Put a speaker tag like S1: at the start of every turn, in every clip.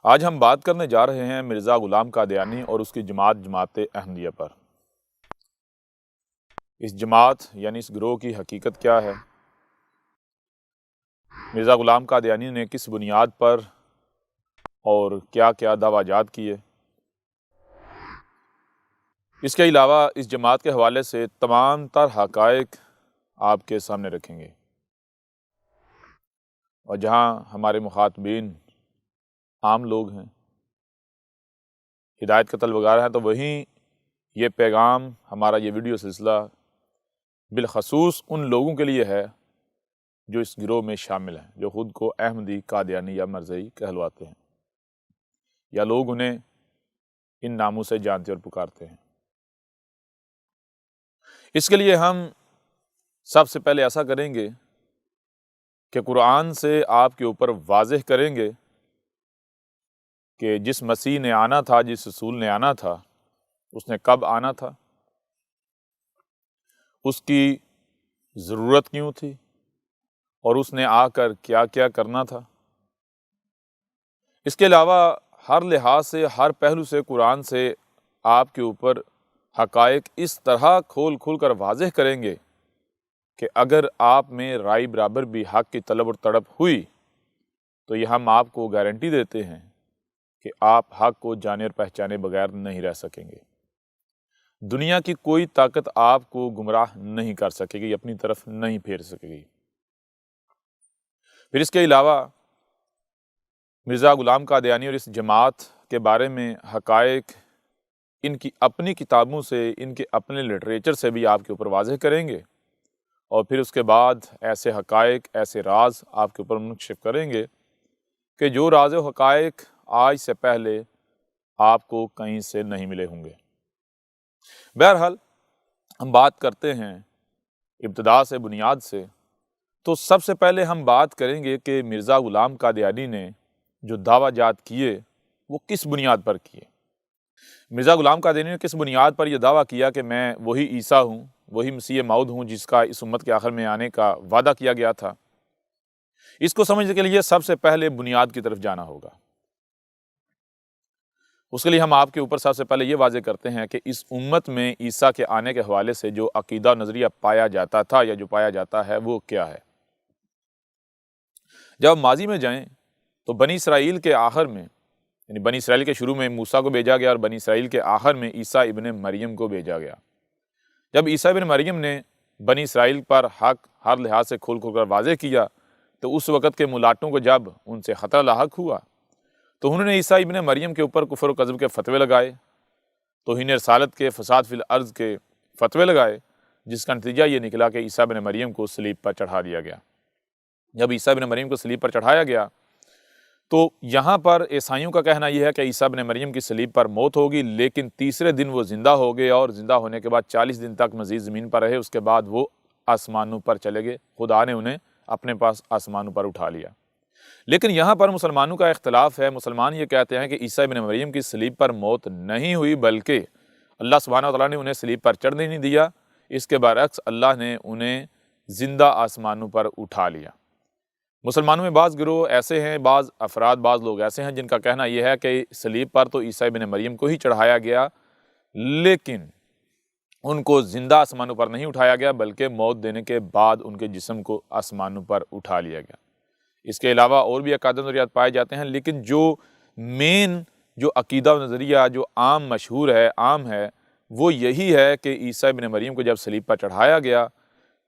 S1: آج ہم بات کرنے جا رہے ہیں مرزا غلام قادیانی اور اس کی جماعت احمدیہ پر۔ اس جماعت یعنی اس گروہ کی حقیقت کیا ہے؟ مرزا غلام قادیانی نے کس بنیاد پر اور کیا کیا دعویٰ جات کیے؟ اس کے علاوہ اس جماعت کے حوالے سے تمام تر حقائق آپ کے سامنے رکھیں گے، اور جہاں ہمارے مخاطبین عام لوگ ہیں، ہدایت کا طلب گار ہیں، تو وہیں یہ پیغام، ہمارا یہ ویڈیو سلسلہ بالخصوص ان لوگوں کے لیے ہے جو اس گروہ میں شامل ہیں، جو خود کو احمدی، قادیانی یا مرزائی کہلواتے ہیں، یا لوگ انہیں ان ناموں سے جانتے اور پکارتے ہیں۔ اس کے لیے ہم سب سے پہلے ایسا کریں گے کہ قرآن سے آپ کے اوپر واضح کریں گے کہ جس مسیح نے آنا تھا، جس رسول نے آنا تھا، اس نے کب آنا تھا، اس کی ضرورت کیوں تھی، اور اس نے آ کر کیا کیا کرنا تھا۔ اس کے علاوہ ہر لحاظ سے، ہر پہلو سے قرآن سے آپ کے اوپر حقائق اس طرح کھول کر واضح کریں گے کہ اگر آپ میں رائے برابر بھی حق کی طلب اور تڑپ ہوئی تو یہ ہم آپ کو گارنٹی دیتے ہیں کہ آپ حق کو جانے اور پہچانے بغیر نہیں رہ سکیں گے۔ دنیا کی کوئی طاقت آپ کو گمراہ نہیں کر سکے گی، اپنی طرف نہیں پھیر سکے گی۔ پھر اس کے علاوہ مرزا غلام قادیانی اور اس جماعت کے بارے میں حقائق ان کی اپنی کتابوں سے، ان کے اپنے لٹریچر سے بھی آپ کے اوپر واضح کریں گے، اور پھر اس کے بعد ایسے حقائق، ایسے راز آپ کے اوپر منکشف کریں گے کہ جو راز و حقائق آج سے پہلے آپ کو کہیں سے نہیں ملے ہوں گے۔ بہرحال ہم بات کرتے ہیں ابتدا سے، بنیاد سے۔ تو سب سے پہلے ہم بات کریں گے کہ مرزا غلام قادیانی نے جو دعویٰ جات کیے وہ کس بنیاد پر کیے۔ مرزا غلام قادیانی نے کس بنیاد پر یہ دعویٰ کیا کہ میں وہی عیسیٰ ہوں، وہی مسیح موعود ہوں جس کا اس امت کے آخر میں آنے کا وعدہ کیا گیا تھا؟ اس کو سمجھنے کے لیے سب سے پہلے بنیاد کی طرف جانا ہوگا۔ اس کے لیے ہم آپ کے اوپر سب سے پہلے یہ واضح کرتے ہیں کہ اس امت میں عیسیٰ کے آنے کے حوالے سے جو عقیدہ نظریہ پایا جاتا تھا یا جو پایا جاتا ہے وہ کیا ہے۔ جب ماضی میں جائیں تو بنی اسرائیل کے آخر میں، یعنی بنی اسرائیل کے شروع میں موسیٰ کو بھیجا گیا، اور بنی اسرائیل کے آخر میں عیسیٰ ابن مریم کو بھیجا گیا۔ جب عیسیٰ ابن مریم نے بنی اسرائیل پر حق ہر لحاظ سے کھول کر واضح کیا، تو اس وقت کے ملاٹوں کو جب ان سے خطرہ لاحق ہوا تو انہوں نے عیسیٰ ابن مریم کے اوپر کفر و کذب کے فتوے لگائے، توہین رسالت کے، فساد فی الارض کے فتوے لگائے، جس کا نتیجہ یہ نکلا کہ عیسیٰ ابن مریم کو صلیب پر چڑھا دیا گیا۔ جب عیسیٰ ابن مریم کو صلیب پر چڑھایا گیا تو یہاں پر عیسائیوں کا کہنا یہ ہے کہ عیسیٰ ابن مریم کی صلیب پر موت ہوگی، لیکن تیسرے دن وہ زندہ ہو گئے، اور زندہ ہونے کے بعد 40 دن تک مزید زمین پر رہے۔ اس کے بعد وہ آسمانوں پر چلے گئے، خدا نے انہیں اپنے پاس آسمانوں پر اٹھا لیا۔ لیکن یہاں پر مسلمانوں کا اختلاف ہے۔ مسلمان یہ کہتے ہیں کہ عیسیٰ ابن مریم کی صلیب پر موت نہیں ہوئی، بلکہ اللہ سبحانہ وتعالیٰ نے انہیں صلیب پر چڑھنے نہیں دیا، اس کے برعکس اللہ نے انہیں زندہ آسمانوں پر اٹھا لیا۔ مسلمانوں میں بعض گروہ ایسے ہیں، بعض افراد، بعض لوگ ایسے ہیں جن کا کہنا یہ ہے کہ صلیب پر تو عیسیٰ ابن مریم کو ہی چڑھایا گیا، لیکن ان کو زندہ آسمانوں پر نہیں اٹھایا گیا، بلکہ موت دینے کے بعد ان کے جسم کو آسمانوں پر اٹھا لیا گیا۔ اس کے علاوہ اور بھی عقائد و نظریات پائے جاتے ہیں، لیکن جو عقیدہ و نظریہ جو عام مشہور ہے، عام ہے، وہ یہی ہے کہ عیسیٰ ابن مریم کو جب صلیب پر چڑھایا گیا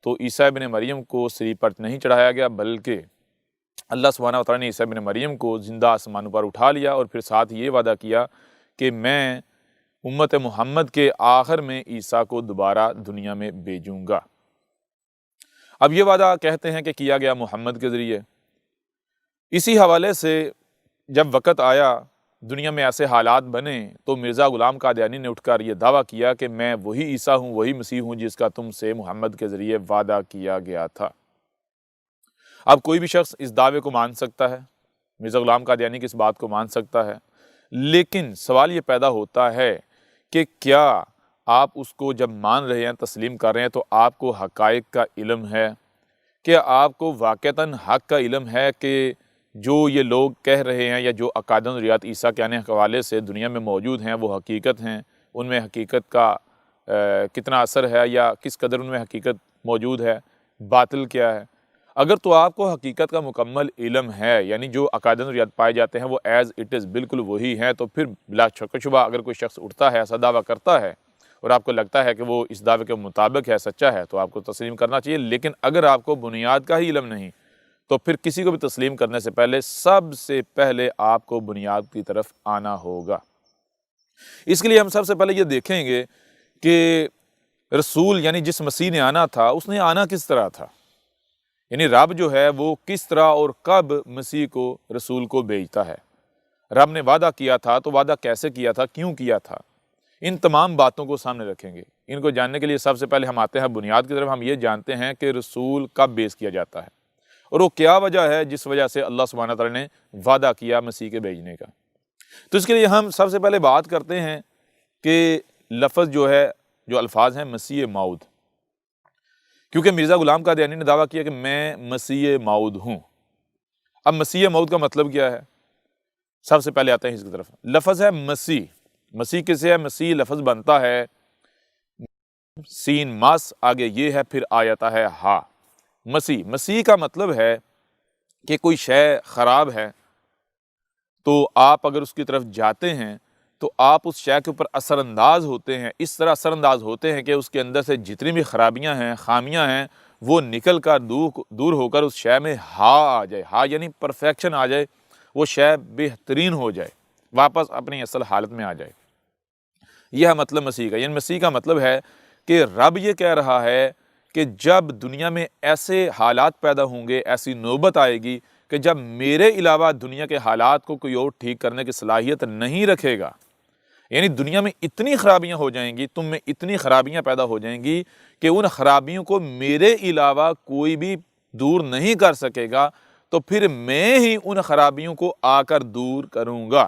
S1: تو عیسیٰ ابن مریم کو صلیب پر نہیں چڑھایا گیا، بلکہ اللہ سبحانہ وتعالیٰ نے عیسیٰ ابن مریم کو زندہ آسمانوں پر اٹھا لیا، اور پھر ساتھ یہ وعدہ کیا کہ میں امت محمد کے آخر میں عیسیٰ کو دوبارہ دنیا میں بھیجوں گا۔ اب یہ وعدہ کہتے ہیں کہ کیا گیا محمد کے ذریعے۔ اسی حوالے سے جب وقت آیا، دنیا میں ایسے حالات بنے، تو مرزا غلام قادیانی نے اٹھ کر یہ دعویٰ کیا کہ میں وہی عیسیٰ ہوں، وہی مسیح ہوں جس کا تم سے محمد کے ذریعے وعدہ کیا گیا تھا۔ اب کوئی بھی شخص اس دعوے کو مان سکتا ہے، مرزا غلام قادیانی کی اس بات کو مان سکتا ہے، لیکن سوال یہ پیدا ہوتا ہے کہ کیا آپ اس کو جب مان رہے ہیں، تسلیم کر رہے ہیں، تو آپ کو حقائق کا علم ہے؟ کیا آپ کو واقعتاً حق کا علم ہے کہ جو یہ لوگ کہہ رہے ہیں یا جو عقائد و نظریات عیسیٰ کے آنے کے حوالے سے دنیا میں موجود ہیں وہ حقیقت ہیں، ان میں حقیقت کا کتنا اثر ہے یا کس قدر ان میں حقیقت موجود ہے، باطل کیا ہے، اگر تو آپ کو حقیقت کا مکمل علم ہے، یعنی جو عقائد و نظریات پائے جاتے ہیں وہ ایز اٹ از بالکل وہی ہیں، تو پھر بلا شک و شبہ اگر کوئی شخص اٹھتا ہے، ایسا دعویٰ کرتا ہے اور آپ کو لگتا ہے کہ وہ اس دعوے کے مطابق ہے، سچا ہے، تو آپ کو تسلیم کرنا چاہیے۔ لیکن اگر آپ کو بنیاد کا ہی علم نہیں تو پھر کسی کو بھی تسلیم کرنے سے پہلے سب سے پہلے آپ کو بنیاد کی طرف آنا ہوگا۔ اس کے لیے ہم سب سے پہلے یہ دیکھیں گے کہ رسول یعنی جس مسیح نے آنا تھا اس نے آنا کس طرح تھا، یعنی رب جو ہے وہ کس طرح اور کب مسیح کو رسول کو بھیجتا ہے۔ رب نے وعدہ کیا تھا تو وعدہ کیسے کیا تھا، کیوں کیا تھا، ان تمام باتوں کو سامنے رکھیں گے۔ ان کو جاننے کے لیے سب سے پہلے ہم آتے ہیں بنیاد کی طرف۔ ہم یہ جانتے ہیں کہ رسول کب بیس کیا جاتا ہے اور وہ کیا وجہ ہے جس وجہ سے اللہ سبحانہ تعالیٰ نے وعدہ کیا مسیح کے بھیجنے کا۔ تو اس کے لیے ہم سب سے پہلے بات کرتے ہیں کہ لفظ جو ہے، جو الفاظ ہیں مسیح موعود، کیونکہ مرزا غلام قادیانی نے دعویٰ کیا کہ میں مسیح موعود ہوں۔ اب مسیح موعود کا مطلب کیا ہے؟ سب سے پہلے آتے ہیں اس کی طرف۔ لفظ ہے مسیح، مسیح کسے ہے؟ مسیح لفظ بنتا ہے سین ماس، آگے یہ ہے، پھر آ جاتا ہے ہا۔ مسیح کا مطلب ہے کہ کوئی شے خراب ہے تو آپ اگر اس کی طرف جاتے ہیں تو آپ اس شے کے اوپر اثر انداز ہوتے ہیں، اس طرح اثر انداز ہوتے ہیں کہ اس کے اندر سے جتنی بھی خرابیاں ہیں، خامیاں ہیں، وہ نکل کر دور ہو کر اس شے میں ہا آ جائے۔ ہا یعنی پرفیکشن آ جائے، وہ شے بہترین ہو جائے، واپس اپنی اصل حالت میں آ جائے۔ یہ ہے مطلب مسیح کا۔ یعنی مسیح کا مطلب ہے کہ رب یہ کہہ رہا ہے کہ جب دنیا میں ایسے حالات پیدا ہوں گے، ایسی نوبت آئے گی کہ جب میرے علاوہ دنیا کے حالات کو کوئی اور ٹھیک کرنے کی صلاحیت نہیں رکھے گا، یعنی دنیا میں اتنی خرابیاں ہو جائیں گی، تم میں اتنی خرابیاں پیدا ہو جائیں گی کہ ان خرابیوں کو میرے علاوہ کوئی بھی دور نہیں کر سکے گا، تو پھر میں ہی ان خرابیوں کو آ کر دور کروں گا۔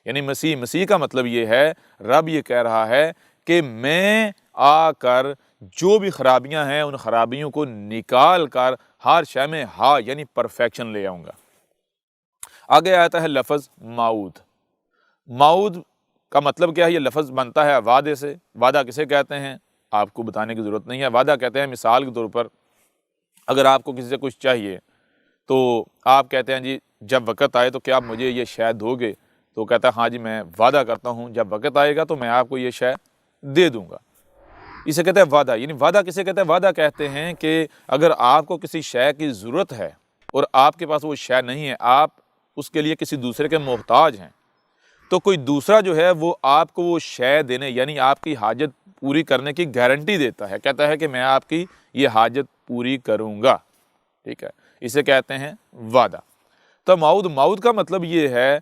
S1: یعنی مسیح کا مطلب یہ ہے، رب یہ کہہ رہا ہے کہ میں آ کر جو بھی خرابیاں ہیں ان خرابیوں کو نکال کر ہر شے میں ہا یعنی پرفیکشن لے آؤں گا۔ آگے آتا ہے لفظ موعود۔ موعود کا مطلب کیا ہے؟ یہ لفظ بنتا ہے وعدے سے۔ وعدہ کسے کہتے ہیں آپ کو بتانے کی ضرورت نہیں ہے۔ وعدہ کہتے ہیں، مثال کے طور پر اگر آپ کو کسی سے کچھ چاہیے تو آپ کہتے ہیں جی جب وقت آئے تو کیا آپ مجھے یہ شے دو گے؟ تو کہتا ہے ہاں جی میں وعدہ کرتا ہوں جب وقت آئے گا تو میں آپ کو یہ شے دے دوں گا۔ اسے کہتے ہیں وعدہ۔ یعنی وعدہ کسے کہتے ہیں؟ وعدہ کہتے ہیں کہ اگر آپ کو کسی شے کی ضرورت ہے اور آپ کے پاس وہ شے نہیں ہے، آپ اس کے لیے کسی دوسرے کے محتاج ہیں، تو کوئی دوسرا جو ہے وہ آپ کو وہ شے دینے یعنی آپ کی حاجت پوری کرنے کی گارنٹی دیتا ہے، کہتا ہے کہ میں آپ کی یہ حاجت پوری کروں گا، ٹھیک ہے، اسے کہتے ہیں وعدہ۔ تو موعود کا مطلب یہ ہے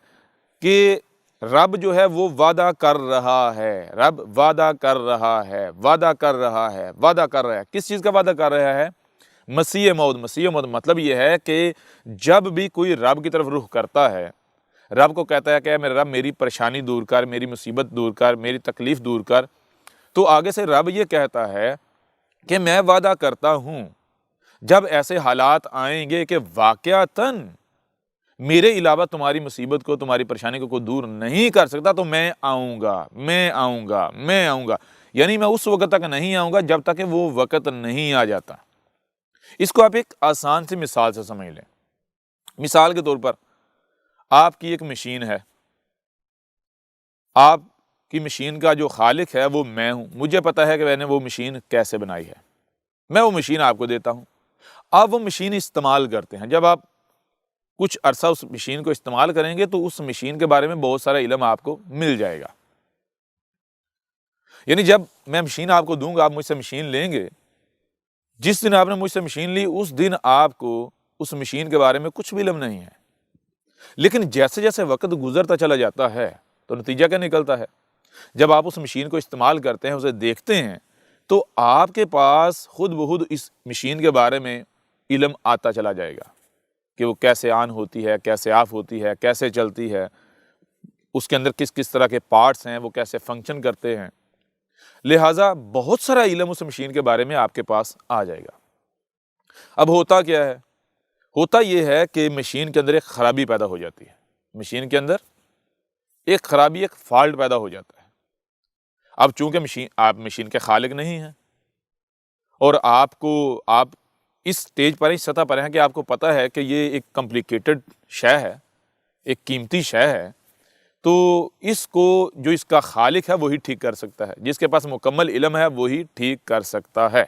S1: کہ رب جو ہے وہ وعدہ کر رہا ہے، رب وعدہ کر رہا ہے، وعدہ کر رہا ہے، وعدہ کر رہا ہے۔ کس چیز کا وعدہ کر رہا ہے؟ مسیح موعود مطلب یہ ہے کہ جب بھی کوئی رب کی طرف رخ کرتا ہے، رب کو کہتا ہے کہ اے میرے رب میری پریشانی دور کر، میری مصیبت دور کر، میری تکلیف دور کر، تو آگے سے رب یہ کہتا ہے کہ میں وعدہ کرتا ہوں جب ایسے حالات آئیں گے کہ واقعتاً میرے علاوہ تمہاری مصیبت کو، تمہاری پریشانی کو کوئی دور نہیں کر سکتا، تو میں آؤں گا، میں آؤں گا، میں آؤں گا۔ یعنی میں اس وقت تک نہیں آؤں گا جب تک کہ وہ وقت نہیں آ جاتا۔ اس کو آپ ایک آسان سی مثال سے سمجھ لیں۔ مثال کے طور پر آپ کی ایک مشین ہے، آپ کی مشین کا جو خالق ہے وہ میں ہوں، مجھے پتا ہے کہ میں نے وہ مشین کیسے بنائی ہے، میں وہ مشین آپ کو دیتا ہوں، آپ وہ مشین استعمال کرتے ہیں۔ جب آپ کچھ عرصہ اس مشین کو استعمال کریں گے تو اس مشین کے بارے میں بہت سارا علم آپ کو مل جائے گا۔ یعنی جب میں مشین آپ کو دوں گا، آپ مجھ سے مشین لیں گے، جس دن آپ نے مجھ سے مشین لی اس دن آپ کو اس مشین کے بارے میں کچھ بھی علم نہیں ہے، لیکن جیسے جیسے وقت گزرتا چلا جاتا ہے تو نتیجہ کیا نکلتا ہے؟ جب آپ اس مشین کو استعمال کرتے ہیں، اسے دیکھتے ہیں، تو آپ کے پاس خود بخود اس مشین کے بارے میں علم آتا چلا جائے گا کہ وہ کیسے آن ہوتی ہے، کیسے آف ہوتی ہے، کیسے چلتی ہے، اس کے اندر کس کس طرح کے پارٹس ہیں، وہ کیسے فنکشن کرتے ہیں۔ لہٰذا بہت سارا علم اس مشین کے بارے میں آپ کے پاس آ جائے گا۔ اب ہوتا کیا ہے؟ ہوتا یہ ہے کہ مشین کے اندر ایک خرابی پیدا ہو جاتی ہے، مشین کے اندر ایک خرابی، ایک فالٹ پیدا ہو جاتا ہے۔ اب چونکہ آپ مشین کے خالق نہیں ہیں، اور آپ اس سٹیج پر، اس سطح پر ہیں کہ آپ کو پتہ ہے کہ یہ ایک کمپلیکیٹڈ شے ہے، ایک قیمتی شے ہے، تو اس کو جو اس کا خالق ہے وہی ٹھیک کر سکتا ہے، جس کے پاس مکمل علم ہے وہی ٹھیک کر سکتا ہے۔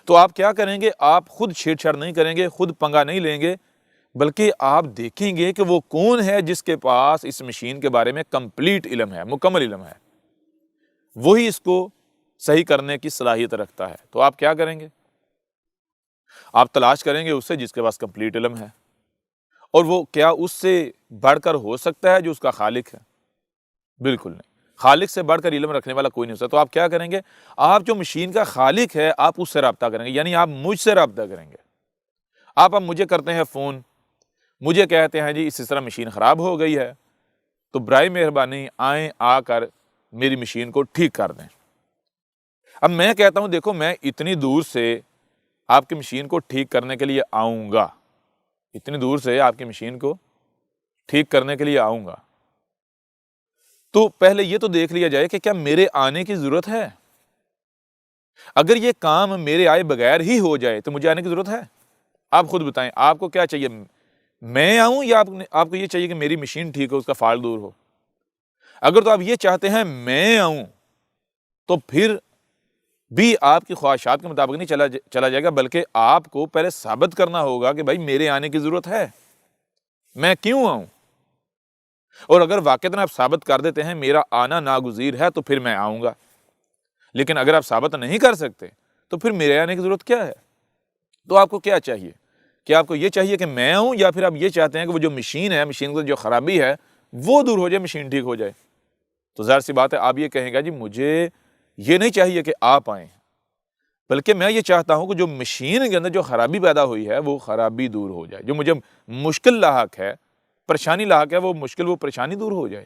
S1: تو آپ کیا کریں گے؟ آپ خود چھیڑ چھاڑ نہیں کریں گے، خود پنگا نہیں لیں گے، بلکہ آپ دیکھیں گے کہ وہ کون ہے جس کے پاس اس مشین کے بارے میں کمپلیٹ علم ہے، مکمل علم ہے، وہی اس کو صحیح کرنے کی صلاحیت رکھتا ہے۔ تو آپ کیا کریں گے؟ آپ تلاش کریں گے اس سے جس کے پاس کمپلیٹ علم ہے، اور وہ کیا اس سے بڑھ کر ہو سکتا ہے جو اس کا خالق ہے؟ بالکل نہیں، خالق سے بڑھ کر علم رکھنے والا کوئی نہیں ہو سکتا۔ تو آپ کیا کریں گے؟ آپ جو مشین کا خالق ہے آپ اس سے رابطہ کریں گے، یعنی آپ مجھ سے رابطہ کریں گے۔ آپ اب مجھے کرتے ہیں فون، مجھے کہتے ہیں جی اس طرح مشین خراب ہو گئی ہے، تو برائے مہربانی آئیں، آ کر میری مشین کو ٹھیک کر دیں۔ اب میں کہتا ہوں دیکھو میں اتنی دور سے آپ کی مشین کو ٹھیک کرنے کے لیے آؤں گا، اتنی دور سے آپ کی مشین کو ٹھیک کرنے کے لیے آؤں گا، تو پہلے یہ تو دیکھ لیا جائے کہ کیا میرے آنے کی ضرورت ہے؟ اگر یہ کام میرے آئے بغیر ہی ہو جائے تو مجھے آنے کی ضرورت ہے؟ آپ خود بتائیں، آپ کو کیا چاہیے؟ میں آؤں یا آپ کو یہ چاہیے کہ میری مشین ٹھیک ہو، اس کا فالٹ دور ہو؟ اگر تو آپ یہ چاہتے ہیں میں آؤں، تو پھر بھی آپ کی خواہشات کے مطابق نہیں چلا جائے گا، بلکہ آپ کو پہلے ثابت کرنا ہوگا کہ بھائی میرے آنے کی ضرورت ہے، میں کیوں آؤں؟ اور اگر واقعتاً آپ ثابت کر دیتے ہیں میرا آنا ناگزیر ہے تو پھر میں آؤں گا، لیکن اگر آپ ثابت نہیں کر سکتے تو پھر میرے آنے کی ضرورت کیا ہے؟ تو آپ کو کیا چاہیے؟ کیا آپ کو یہ چاہیے کہ میں آؤں، یا پھر آپ یہ چاہتے ہیں کہ وہ جو مشین ہے، مشین کو جو خرابی ہے وہ دور ہو جائے، مشین ٹھیک ہو جائے؟ تو ظاہر سی بات ہے آپ یہ کہیں گا جی مجھے یہ نہیں چاہیے کہ آپ آئیں، بلکہ میں یہ چاہتا ہوں کہ جو مشین کے اندر جو خرابی پیدا ہوئی ہے وہ خرابی دور ہو جائے، جو مجھے مشکل لاحق ہے، پریشانی لاحق ہے، وہ مشکل، وہ پریشانی دور ہو جائے۔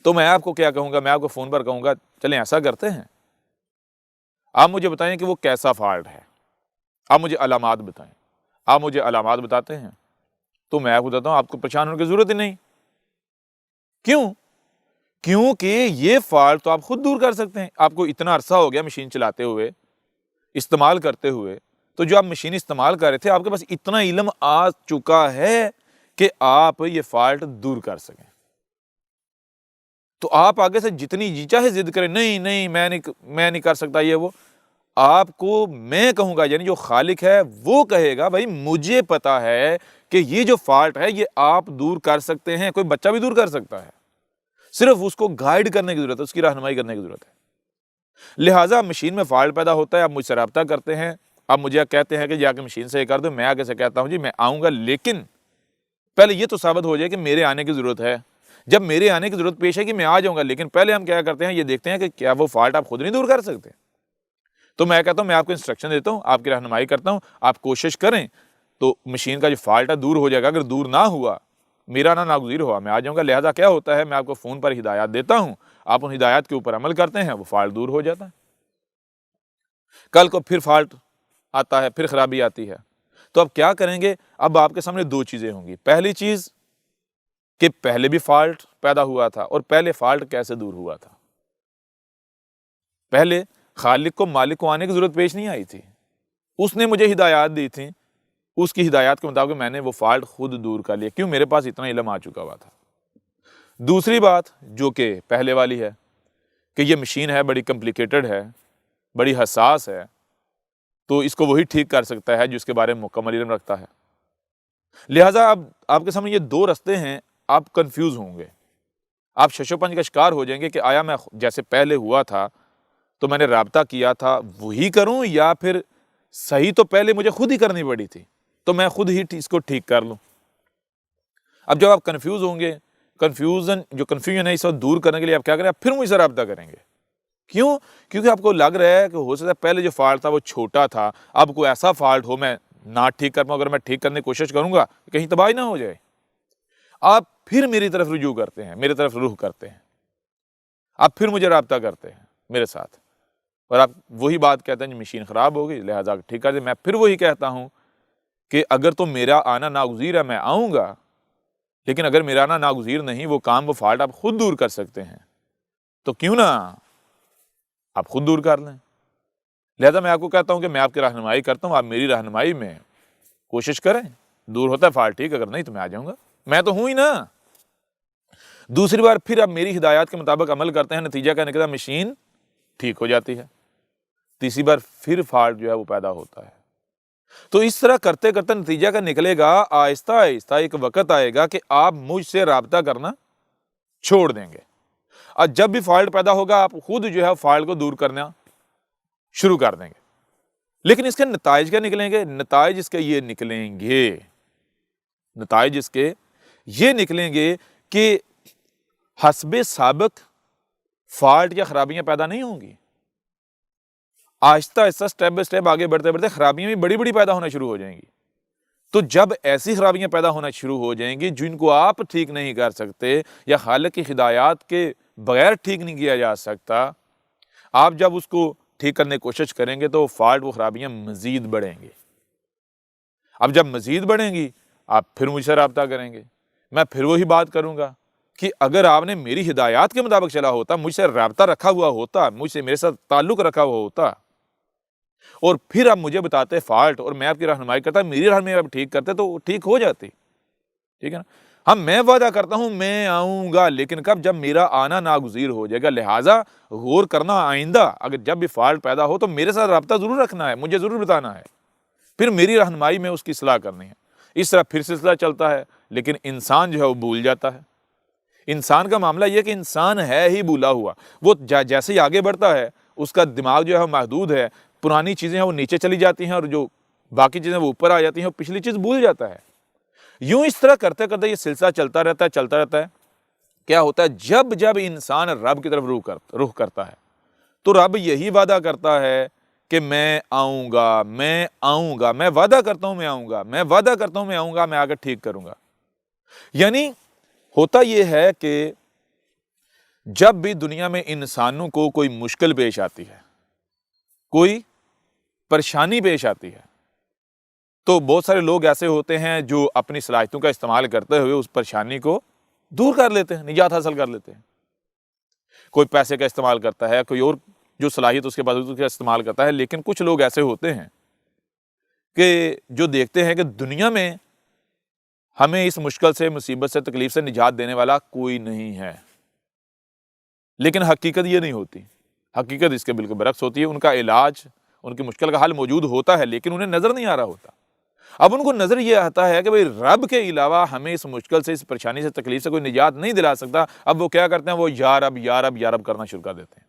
S1: تو میں آپ کو کیا کہوں گا؟ میں آپ کو فون پر کہوں گا چلیں ایسا کرتے ہیں، آپ مجھے بتائیں کہ وہ کیسا فالٹ ہے، آپ مجھے علامات بتائیں۔ آپ مجھے علامات بتاتے ہیں تو میں آپ کو بتاتا ہوں آپ کو پریشان ہونے کی ضرورت ہی نہیں۔ کیوں؟ کیونکہ یہ فالٹ تو آپ خود دور کر سکتے ہیں۔ آپ کو اتنا عرصہ ہو گیا مشین چلاتے ہوئے، استعمال کرتے ہوئے، تو جو آپ مشین استعمال کر رہے تھے آپ کے پاس اتنا علم آ چکا ہے کہ آپ یہ فالٹ دور کر سکیں۔ تو آپ آگے سے جتنی جی چاہے ضد کریں، نہیں میں نہیں کر سکتا یہ وہ، آپ کو میں کہوں گا، یعنی جو خالق ہے وہ کہے گا بھائی مجھے پتا ہے کہ یہ جو فالٹ ہے یہ آپ دور کر سکتے ہیں، کوئی بچہ بھی دور کر سکتا ہے، صرف اس کو گائیڈ کرنے کی ضرورت ہے، اس کی رہنمائی کرنے کی ضرورت ہے۔ لہٰذا مشین میں فالٹ پیدا ہوتا ہے، آپ مجھ سے رابطہ کرتے ہیں، آپ مجھے کہتے ہیں کہ جا کے مشین سے یہ کر دو، میں آگے سے کہتا ہوں جی میں آؤں گا، لیکن پہلے یہ تو ثابت ہو جائے کہ میرے آنے کی ضرورت ہے۔ جب میرے آنے کی ضرورت پیش ہے کہ میں آ جاؤں گا، لیکن پہلے ہم کیا کرتے ہیں، یہ دیکھتے ہیں کہ کیا وہ فالٹ آپ خود نہیں دور کر سکتے۔ تو میں کہتا ہوں میں آپ کو انسٹرکشن دیتا ہوں، آپ کی رہنمائی کرتا ہوں، آپ کوشش کریں تو مشین کا جو فالٹ ہے دور ہو جائے گا۔ اگر دور نہ ہوا، میرا نہ ناگزیر ہوا، میں آ جاؤں گا۔ لہٰذا کیا ہوتا ہے، میں آپ کو فون پر ہدایات دیتا ہوں، آپ ان ہدایات کے اوپر عمل کرتے ہیں، وہ فالٹ دور ہو جاتا ہے۔ کل کو پھر فالٹ آتا ہے، پھر خرابی آتی ہے، تو اب کیا کریں گے؟ اب آپ کے سامنے دو چیزیں ہوں گی۔ پہلی چیز کہ پہلے بھی فالٹ پیدا ہوا تھا، اور پہلے فالٹ کیسے دور ہوا تھا؟ پہلے خالق کو، مالک کو آنے کی ضرورت پیش نہیں آئی تھی، اس نے مجھے ہدایات دی تھی، اس کی ہدایات کے مطابق میں نے وہ فالٹ خود دور کر لیا، کیوں؟ میرے پاس اتنا علم آ چکا ہوا تھا۔ دوسری بات جو کہ پہلے والی ہے کہ یہ مشین ہے، بڑی کمپلیکیٹڈ ہے، بڑی حساس ہے، تو اس کو وہی ٹھیک کر سکتا ہے جو اس کے بارے میں مکمل علم رکھتا ہے۔ لہٰذا اب آپ کے سامنے یہ دو رستے ہیں، آپ کنفیوز ہوں گے، آپ شش و پنج کا شکار ہو جائیں گے کہ آیا میں جیسے پہلے ہوا تھا تو میں نے رابطہ کیا تھا وہی کروں، یا پھر صحیح تو پہلے مجھے خود ہی کرنی پڑی تھی تو میں خود ہی اس کو ٹھیک کر لوں۔ اب جب آپ کنفیوز ہوں گے، کنفیوژن ہے اس وقت دور کرنے کے لیے آپ کیا کریں؟ آپ پھر مجھ سے رابطہ کریں گے۔ کیوں؟ کیونکہ آپ کو لگ رہا ہے کہ ہو سکتا ہے پہلے جو فالٹ تھا وہ چھوٹا تھا، اب کوئی ایسا فالٹ ہو میں نہ ٹھیک کر پاؤں، اگر میں ٹھیک کرنے کی کوشش کروں گا کہیں تباہی نہ ہو جائے۔ آپ پھر میری طرف رجوع کرتے ہیں، میری طرف رخ کرتے ہیں، آپ پھر مجھے رابطہ کرتے ہیں میرے ساتھ، اور آپ وہی بات کہتے ہیں کہ مشین خراب ہو گئی لہٰذا ٹھیک کر دیں۔ میں پھر وہی کہتا ہوں کہ اگر تو میرا آنا ناگزیر ہے میں آؤں گا، لیکن اگر میرا آنا ناگزیر نہیں، وہ کام وہ فالٹ آپ خود دور کر سکتے ہیں، تو کیوں نہ آپ خود دور کر لیں۔ لہذا میں آپ کو کہتا ہوں کہ میں آپ کی رہنمائی کرتا ہوں، آپ میری رہنمائی میں کوشش کریں، دور ہوتا ہے فالٹ ٹھیک، اگر نہیں تو میں آ جاؤں گا، میں تو ہوں ہی نا۔ دوسری بار پھر آپ میری ہدایات کے مطابق عمل کرتے ہیں، نتیجہ کیا نکلتا ہے؟ مشین ٹھیک ہو جاتی ہے۔ تیسری بار پھر فالٹ جو ہے وہ پیدا ہوتا ہے۔ تو اس طرح کرتے کرتے نتیجہ کا نکلے گا، آہستہ آہستہ ایک وقت آئے گا کہ آپ مجھ سے رابطہ کرنا چھوڑ دیں گے، اور جب بھی فالٹ پیدا ہوگا آپ خود جو ہے فالٹ کو دور کرنا شروع کر دیں گے۔ لیکن اس کے نتائج کیا نکلیں گے؟ نتائج اس کے یہ نکلیں گے، نتائج اس کے یہ نکلیں گے کہ حسب سابق فالٹ یا خرابیاں پیدا نہیں ہوں گی۔ آہستہ آہستہ سٹیپ بائی سٹیپ آگے بڑھتے بڑھتے خرابیاں بھی بڑی بڑی پیدا ہونا شروع ہو جائیں گی۔ تو جب ایسی خرابیاں پیدا ہونا شروع ہو جائیں گی جن کو آپ ٹھیک نہیں کر سکتے یا خالق کی ہدایات کے بغیر ٹھیک نہیں کیا جا سکتا، آپ جب اس کو ٹھیک کرنے کی کوشش کریں گے تو فالٹ وہ خرابیاں مزید بڑھیں گی۔ اب جب مزید بڑھیں گی آپ پھر مجھ سے رابطہ کریں گے، میں پھر وہی بات کروں گا کہ اگر آپ نے میری ہدایات کے مطابق چلا ہوتا، مجھ سے رابطہ رکھا ہوا ہوتا، مجھ سے میرے ساتھ تعلق رکھا ہوا ہوتا، اور پھر آپ مجھے بتاتے فالٹ اور میں آپ کی رہنمائی کرتا، میری رہنمائی آپ ٹھیک کرتے تو وہ ٹھیک ہو جاتی، ٹھیک ہے نا۔ ہم میں وعدہ کرتا ہوں میں آؤں گا، لیکن کب؟ جب میرا آنا ناگزیر ہو جائے گا۔ لہٰذا غور کرنا، آئندہ اگر جب بھی فالٹ پیدا ہو تو میرے ساتھ رابطہ ضرور رکھنا ہے، مجھے ضرور بتانا ہے، پھر میری رہنمائی میں اس کی اصلاح کرنی ہے۔ اس طرح پھر سلسلہ چلتا ہے، لیکن انسان جو ہے وہ بھول جاتا ہے۔ انسان کا معاملہ یہ کہ انسان ہے ہی بھولا ہوا، وہ جیسے ہی آگے بڑھتا ہے اس کا دماغ جو ہے محدود ہے، پرانی چیزیں ہیں وہ نیچے چلی جاتی ہیں اور جو باقی چیزیں وہ اوپر آ جاتی ہیں، وہ پچھلی چیز بھول جاتا ہے۔ یوں اس طرح کرتے کرتے یہ سلسلہ چلتا رہتا ہے۔ کیا ہوتا ہے؟ جب جب انسان رب کی طرف رخ کرتا ہے تو رب یہی وعدہ کرتا ہے کہ میں آؤں گا، میں آؤں گا، میں وعدہ کرتا ہوں میں آؤں گا، میں وعدہ کرتا ہوں میں آؤں گا، میں آ کر ٹھیک کروں گا۔ یعنی ہوتا یہ ہے کہ جب بھی دنیا میں انسانوں کو کوئی مشکل پیش آتی ہے، کوئی پریشانی پیش آتی ہے، تو بہت سارے لوگ ایسے ہوتے ہیں جو اپنی صلاحیتوں کا استعمال کرتے ہوئے اس پریشانی کو دور کر لیتے ہیں، نجات حاصل کر لیتے ہیں۔ کوئی پیسے کا استعمال کرتا ہے، کوئی اور جو صلاحیت اس کے پاس اس کا استعمال کرتا ہے، لیکن کچھ لوگ ایسے ہوتے ہیں کہ جو دیکھتے ہیں کہ دنیا میں ہمیں اس مشکل سے، مصیبت سے، تکلیف سے نجات دینے والا کوئی نہیں ہے، لیکن حقیقت یہ نہیں ہوتی۔ حقیقت اس کے بالکل برعکس ہوتی ہے۔ ان کا علاج، ان کی مشکل کا حل موجود ہوتا ہے، لیکن انہیں نظر نہیں آ رہا ہوتا۔ اب ان کو نظر یہ آتا ہے کہ بھئی رب کے علاوہ ہمیں اس مشکل سے، اس پریشانی سے، تکلیف سے کوئی نجات نہیں دلا سکتا۔ اب وہ کیا کرتے ہیں؟ وہ یا رب یا رب یا رب کرنا شروع کر دیتے ہیں۔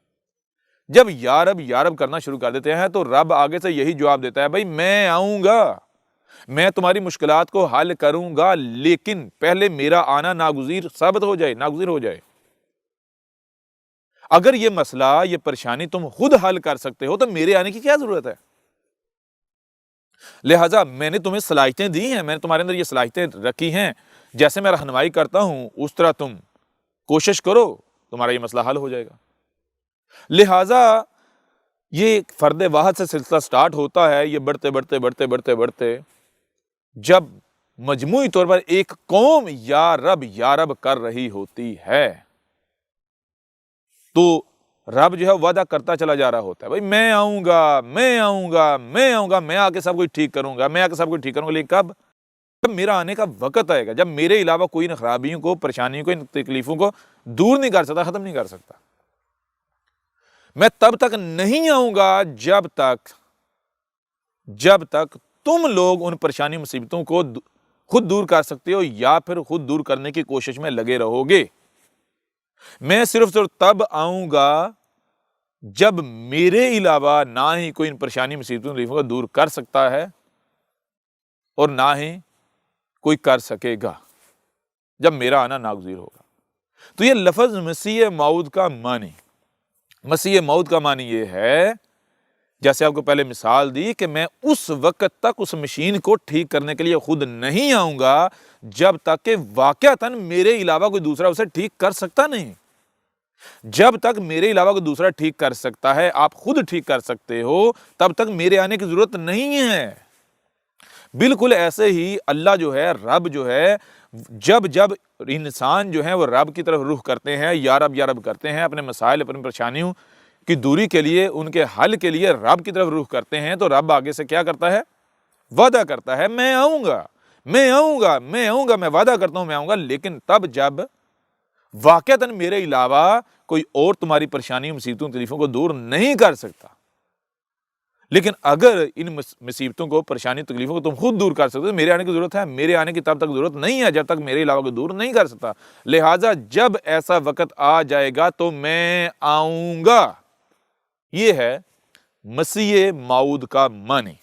S1: جب یا رب کرنا شروع کر دیتے ہیں تو رب آگے سے یہی جواب دیتا ہے، بھئی میں آؤں گا، میں تمہاری مشکلات کو حل کروں گا، لیکن پہلے میرا آنا ناگزیر ثابت ہو جائے، ناگزیر ہو جائے۔ اگر یہ مسئلہ، یہ پریشانی تم خود حل کر سکتے ہو تو میرے آنے کی کیا ضرورت ہے؟ لہٰذا میں نے تمہیں صلاحیتیں دی ہیں، میں نے تمہارے اندر یہ صلاحیتیں رکھی ہیں، جیسے میں رہنمائی کرتا ہوں اس طرح تم کوشش کرو، تمہارا یہ مسئلہ حل ہو جائے گا۔ لہٰذا یہ فرد واحد سے سلسلہ سٹارٹ ہوتا ہے، یہ بڑھتے جب مجموعی طور پر ایک قوم یا رب کر رہی ہوتی ہے تو رب جو ہے وعدہ کرتا چلا جا رہا ہوتا ہے، بھائی میں آؤں گا، میں آؤں گا، میں آؤں گا، میں آ کے سب کچھ ٹھیک کروں گا، میں آ کے سب کچھ ٹھیک کروں گا، لیکن کب؟ جب میرا آنے کا وقت آئے گا، جب میرے علاوہ کوئی ان خرابیوں کو، پریشانیوں کو، ان تکلیفوں کو دور نہیں کر سکتا، ختم نہیں کر سکتا۔ میں تب تک نہیں آؤں گا جب تک تم لوگ ان پریشانی مصیبتوں کو خود دور کر سکتے ہو یا پھر خود دور کرنے کی کوشش میں لگے رہو گے۔ میں صرف تب آؤں گا جب میرے علاوہ نہ ہی کوئی ان پریشانی مصیبتوں کو دور کر سکتا ہے اور نہ ہی کوئی کر سکے گا، جب میرا آنا ناگزیر ہوگا۔ تو یہ لفظ مسیح موعود کا معنی، مسیح موعود کا معنی یہ ہے، جیسے آپ کو پہلے مثال دی کہ میں اس وقت تک اس مشین کو ٹھیک کرنے کے لیے خود نہیں آؤں گا جب تک کہ واقعتاً میرے علاوہ کوئی دوسرا اسے ٹھیک کر سکتا نہیں۔ جب تک میرے علاوہ کوئی دوسرا ٹھیک کر سکتا ہے، آپ خود ٹھیک کر سکتے ہو، تب تک میرے آنے کی ضرورت نہیں ہے۔ بالکل ایسے ہی اللہ جو ہے، رب جو ہے، جب انسان جو ہے وہ رب کی طرف رخ کرتے ہیں، یا رب کرتے ہیں، اپنے مسائل، اپنی پریشانیوں کی دوری کے لیے، ان کے حل کے لیے رب کی طرف رخ کرتے ہیں، تو رب آگے سے کیا کرتا ہے؟ وعدہ کرتا ہے، میں آؤں گا، میں وعدہ کرتا ہوں میں آؤں گا، لیکن تب جب واقعتاً میرے علاوہ کوئی اور تمہاری پریشانیوں، مصیبتوں، تکلیفوں کو دور نہیں کر سکتا۔ لیکن اگر ان مصیبتوں کو، پریشانی، تکلیفوں کو تم خود دور کر سکتے تو میرے آنے کی ضرورت ہے؟ میرے آنے کی تب تک ضرورت نہیں ہے جب تک میرے علاوہ کوئی دور نہیں کر سکتا، لہٰذا جب ایسا وقت آ جائے گا تو میں آؤں گا۔ یہ ہے مسیح موعود کا معنی۔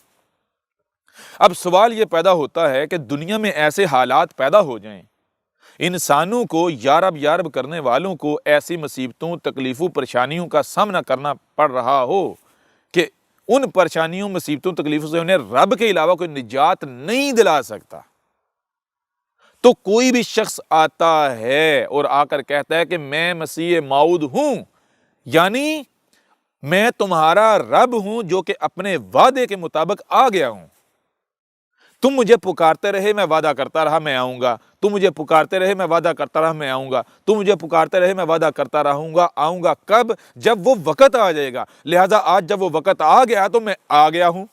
S1: اب سوال یہ پیدا ہوتا ہے کہ دنیا میں ایسے حالات پیدا ہو جائیں، انسانوں کو، یا رب کرنے والوں کو ایسی مصیبتوں، تکلیفوں، پریشانیوں کا سامنا کرنا پڑ رہا ہو کہ ان پریشانیوں، مصیبتوں، تکلیفوں سے انہیں رب کے علاوہ کوئی نجات نہیں دلا سکتا، تو کوئی بھی شخص آتا ہے اور آ کر کہتا ہے کہ میں مسیح موعود ہوں، یعنی میں تمہارا رب ہوں جو کہ اپنے وعدے کے مطابق آ گیا ہوں۔ تم مجھے پکارتے رہے، میں وعدہ کرتا رہا میں آؤں گا، تم مجھے پکارتے رہے، میں وعدہ کرتا رہا میں آؤں گا، تم مجھے پکارتے رہے، میں وعدہ کرتا رہوں گا، آؤں گا کب؟ جب وہ وقت آ جائے گا، لہٰذا آج جب وہ وقت آ گیا تو میں آ گیا ہوں۔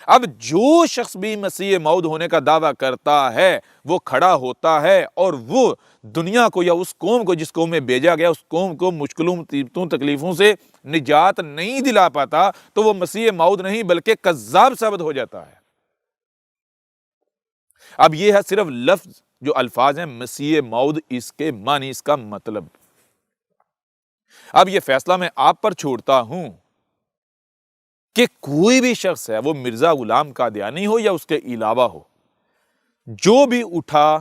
S1: اب جو شخص بھی مسیح موعود ہونے کا دعویٰ کرتا ہے وہ کھڑا ہوتا ہے اور وہ دنیا کو، یا اس قوم کو جس قوم میں بھیجا گیا، اس قوم کو مشکلوں، مصیبتوں، تکلیفوں سے نجات نہیں دلا پاتا، تو وہ مسیح موعود نہیں بلکہ کذاب ثابت ہو جاتا ہے۔ اب یہ ہے صرف لفظ، جو الفاظ ہیں مسیح موعود، اس کے معنی، اس کا مطلب۔ اب یہ فیصلہ میں آپ پر چھوڑتا ہوں کہ کوئی بھی شخص ہے، وہ مرزا غلام قادیانی ہو یا اس کے علاوہ ہو، جو بھی اٹھا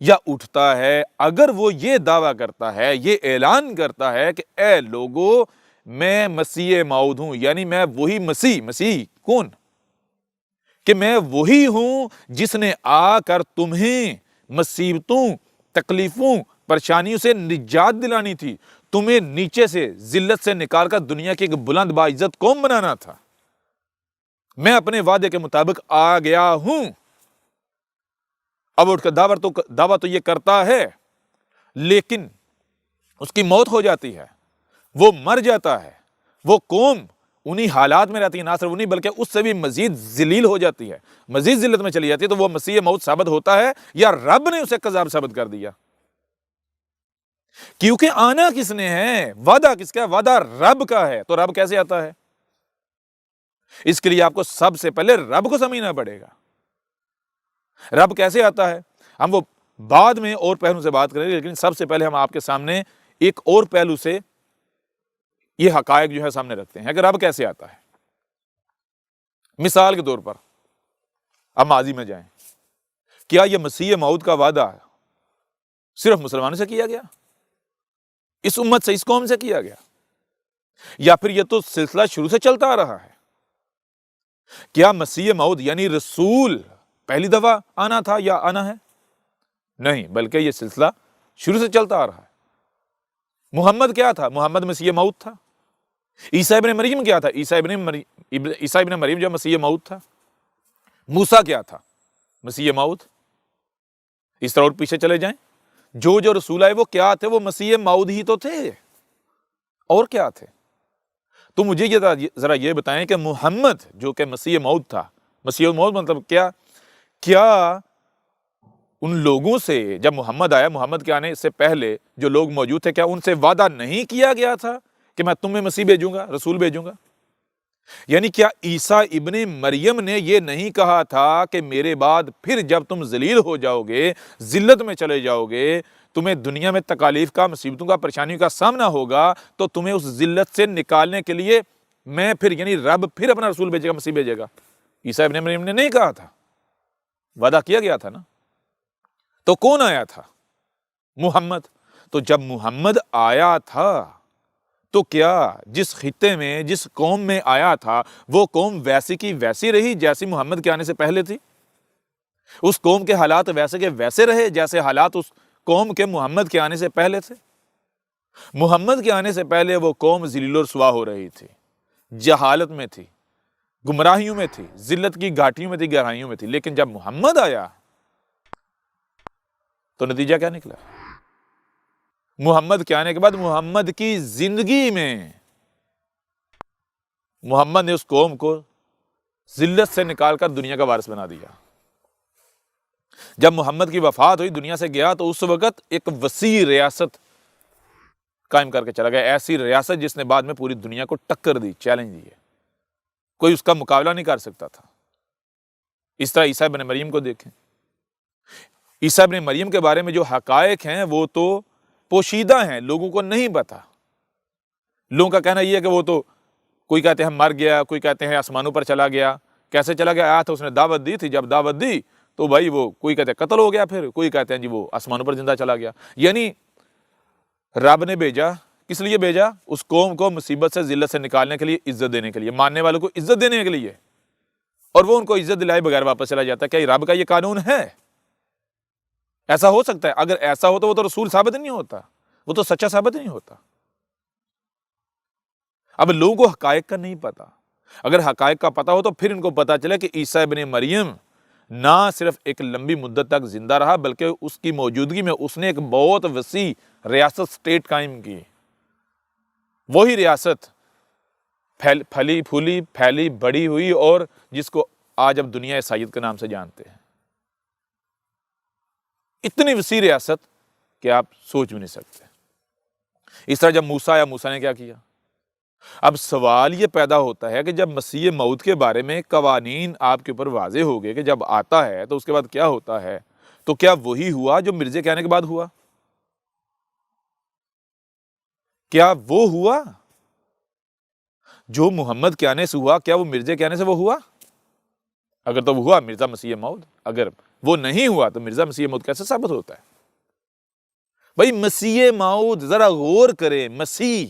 S1: یا اٹھتا ہے، اگر وہ یہ دعویٰ کرتا ہے، یہ اعلان کرتا ہے کہ اے لوگو میں مسیح موعود ہوں، یعنی میں وہی مسیح کون؟ کہ میں وہی ہوں جس نے آ کر تمہیں مصیبتوں، تکلیفوں، پریشانیوں سے نجات دلانی تھی، تمہیں نیچے سے، ذلت سے نکال کر دنیا کی ایک بلند باعزت قوم بنانا تھا، میں اپنے وعدے کے مطابق آ گیا ہوں۔ اب اٹھ کر دعویٰ تو یہ کرتا ہے، لیکن اس کی موت ہو جاتی ہے، وہ مر جاتا ہے، وہ قوم انہی حالات میں رہتی ہے، نہ صرف انہی بلکہ اس سے بھی مزید ذلیل ہو جاتی ہے، مزید ذلت میں چلی جاتی ہے، تو وہ مسیح موعود ثابت ہوتا ہے یا رب نے اسے کذاب ثابت کر دیا؟ کیونکہ آنا کس نے ہے؟ وعدہ کس کا ہے؟ وعدہ رب کا ہے، تو رب کیسے آتا ہے؟ اس کے لیے آپ کو سب سے پہلے رب کو سمجھنا پڑے گا۔ رب کیسے آتا ہے ہم وہ بعد میں اور پہلو سے بات کریں گے، لیکن سب سے پہلے ہم آپ کے سامنے ایک اور پہلو سے یہ حقائق جو ہے سامنے رکھتے ہیں کہ رب کیسے آتا ہے۔ مثال کے طور پر اب ماضی میں جائیں، کیا یہ مسیح موعود کا وعدہ صرف مسلمانوں سے کیا گیا؟ اس امت سے، اس قوم سے کیا گیا؟ یا پھر یہ تو سلسلہ شروع سے چلتا آ رہا ہے؟ کیا مسیح موعود یعنی رسول پہلی دفعہ آنا تھا یا آنا ہے؟ نہیں، بلکہ یہ سلسلہ شروع سے چلتا آ رہا ہے۔ محمد کیا تھا؟ محمد مسیح موعود تھا۔ عیسیٰ ابن مریم کیا تھا؟ عیسیٰ ابن مریم جو مسیح موعود تھا۔ موسیٰ کیا تھا؟ مسیح موعود۔ اس طرح اور پیچھے چلے جائیں، جو رسول آئے وہ کیا تھے؟ وہ مسیح موعود ہی تو تھے، اور کیا تھے؟ تو مجھے یہ ذرا یہ بتائیں کہ محمد جو کہ مسیح موعود تھا، مسیح موعود مطلب کیا ان لوگوں سے جب محمد آیا، محمد کے آنے سے پہلے جو لوگ موجود تھے، کیا ان سے وعدہ نہیں کیا گیا تھا کہ میں تمہیں مسیح بھیجوں گا، رسول بھیجوں گا؟ یعنی کیا عیسیٰ ابن مریم نے یہ نہیں کہا تھا کہ میرے بعد پھر جب تم ذلیل ہو جاؤ گے، ذلت میں چلے جاؤ گے، تمہیں دنیا میں تکالیف کا، مصیبتوں کا، پریشانیوں کا سامنا ہوگا، تو تمہیں اس ذلت سے نکالنے کے لیے میں پھر، یعنی رب پھر اپنا رسول بھیجے گا، مسیح بھیجے گا؟ عیسیٰ ابن مریم نے نہیں کہا تھا، وعدہ کیا گیا تھا نا۔ تو کون آیا تھا؟ محمد۔ تو جب محمد آیا تھا تو کیا جس خطے میں، جس قوم میں آیا تھا، وہ قوم ویسی کی ویسی رہی جیسی محمد کے آنے سے پہلے تھی؟ اس قوم کے حالات ویسے کے ویسے رہے جیسے حالات اس قوم کے محمد کے آنے سے پہلے تھے؟ محمد کے آنے سے پہلے وہ قوم ذلیل و رسوا ہو رہی تھی، جہالت میں تھی، گمراہیوں میں تھی، ذلت کی گھاٹیوں میں تھی، گہرائیوں میں تھی، لیکن جب محمد آیا تو نتیجہ کیا نکلا؟ محمد کے آنے کے بعد محمد کی زندگی میں محمد نے اس قوم کو ذلت سے نکال کر دنیا کا وارث بنا دیا۔ جب محمد کی وفات ہوئی، دنیا سے گیا، تو اس وقت ایک وسیع ریاست قائم کر کے چلا گیا، ایسی ریاست جس نے بعد میں پوری دنیا کو ٹکر دی، چیلنج دی ہے، کوئی اس کا مقابلہ نہیں کر سکتا تھا۔ اس طرح عیسیٰ ابن مریم کو دیکھیں، عیسیٰ ابن مریم کے بارے میں جو حقائق ہیں وہ تو پوشیدہ ہیں، لوگوں کو نہیں پتا۔ لوگوں کا کہنا یہ ہے کہ وہ تو کوئی کہتے ہیں مر گیا، کوئی کہتے ہیں آسمانوں پر چلا گیا۔ کیسے چلا گیا؟ آیا تھا، اس نے دعوت دی تھی، جب دعوت دی تو بھائی وہ کوئی کہتے ہیں قتل ہو گیا، پھر کوئی کہتے ہیں جی وہ آسمانوں پر زندہ چلا گیا۔ یعنی رب نے بھیجا، کس لیے بھیجا؟ اس قوم کو مصیبت سے، ذلت سے نکالنے کے لیے، عزت دینے کے لیے، ماننے والوں کو عزت دینے کے لیے، اور وہ ان کو عزت دلائے بغیر واپس چلا جاتا ہے۔ کیا رب کا یہ قانون ہے؟ ایسا ہو سکتا ہے؟ اگر ایسا ہو تو وہ تو رسول ثابت نہیں ہوتا، وہ تو سچا ثابت نہیں ہوتا۔ اب لوگوں کو حقائق کا نہیں پتا، اگر حقائق کا پتا ہو تو پھر ان کو پتا چلے کہ عیسیٰ ابن مریم نہ صرف ایک لمبی مدت تک زندہ رہا، بلکہ اس کی موجودگی میں اس نے ایک بہت وسیع ریاست سٹیٹ قائم کی۔ وہی ریاست پھلی پھولی، پھیلی بڑی ہوئی، اور جس کو آج اب دنیا عیسائیت کے نام سے جانتے ہیں۔ اتنی وسیع ریاست کہ آپ سوچ بھی نہیں سکتے۔ اس طرح جب موسیٰ آیا، موسیٰ نے کیا کیا؟ اب سوال یہ پیدا ہوتا ہے کہ جب مسیح موعود کے بارے میں قوانین آپ کے اوپر واضح ہو گئے کہ جب آتا ہے تو اس کے بعد کیا ہوتا ہے، تو کیا وہی ہوا جو مرزے کے آنے کے بعد ہوا؟ کیا وہ ہوا جو محمد کے آنے سے ہوا؟ کیا وہ مرزے کے آنے سے وہ ہوا؟ اگر تو وہ ہوا مرزا مسیح موعود، اگر وہ نہیں ہوا تو مرزا مسیح موعود کیسے ثابت ہوتا ہے؟ بھائی مسیح موعود، ذرا غور کریں، مسیح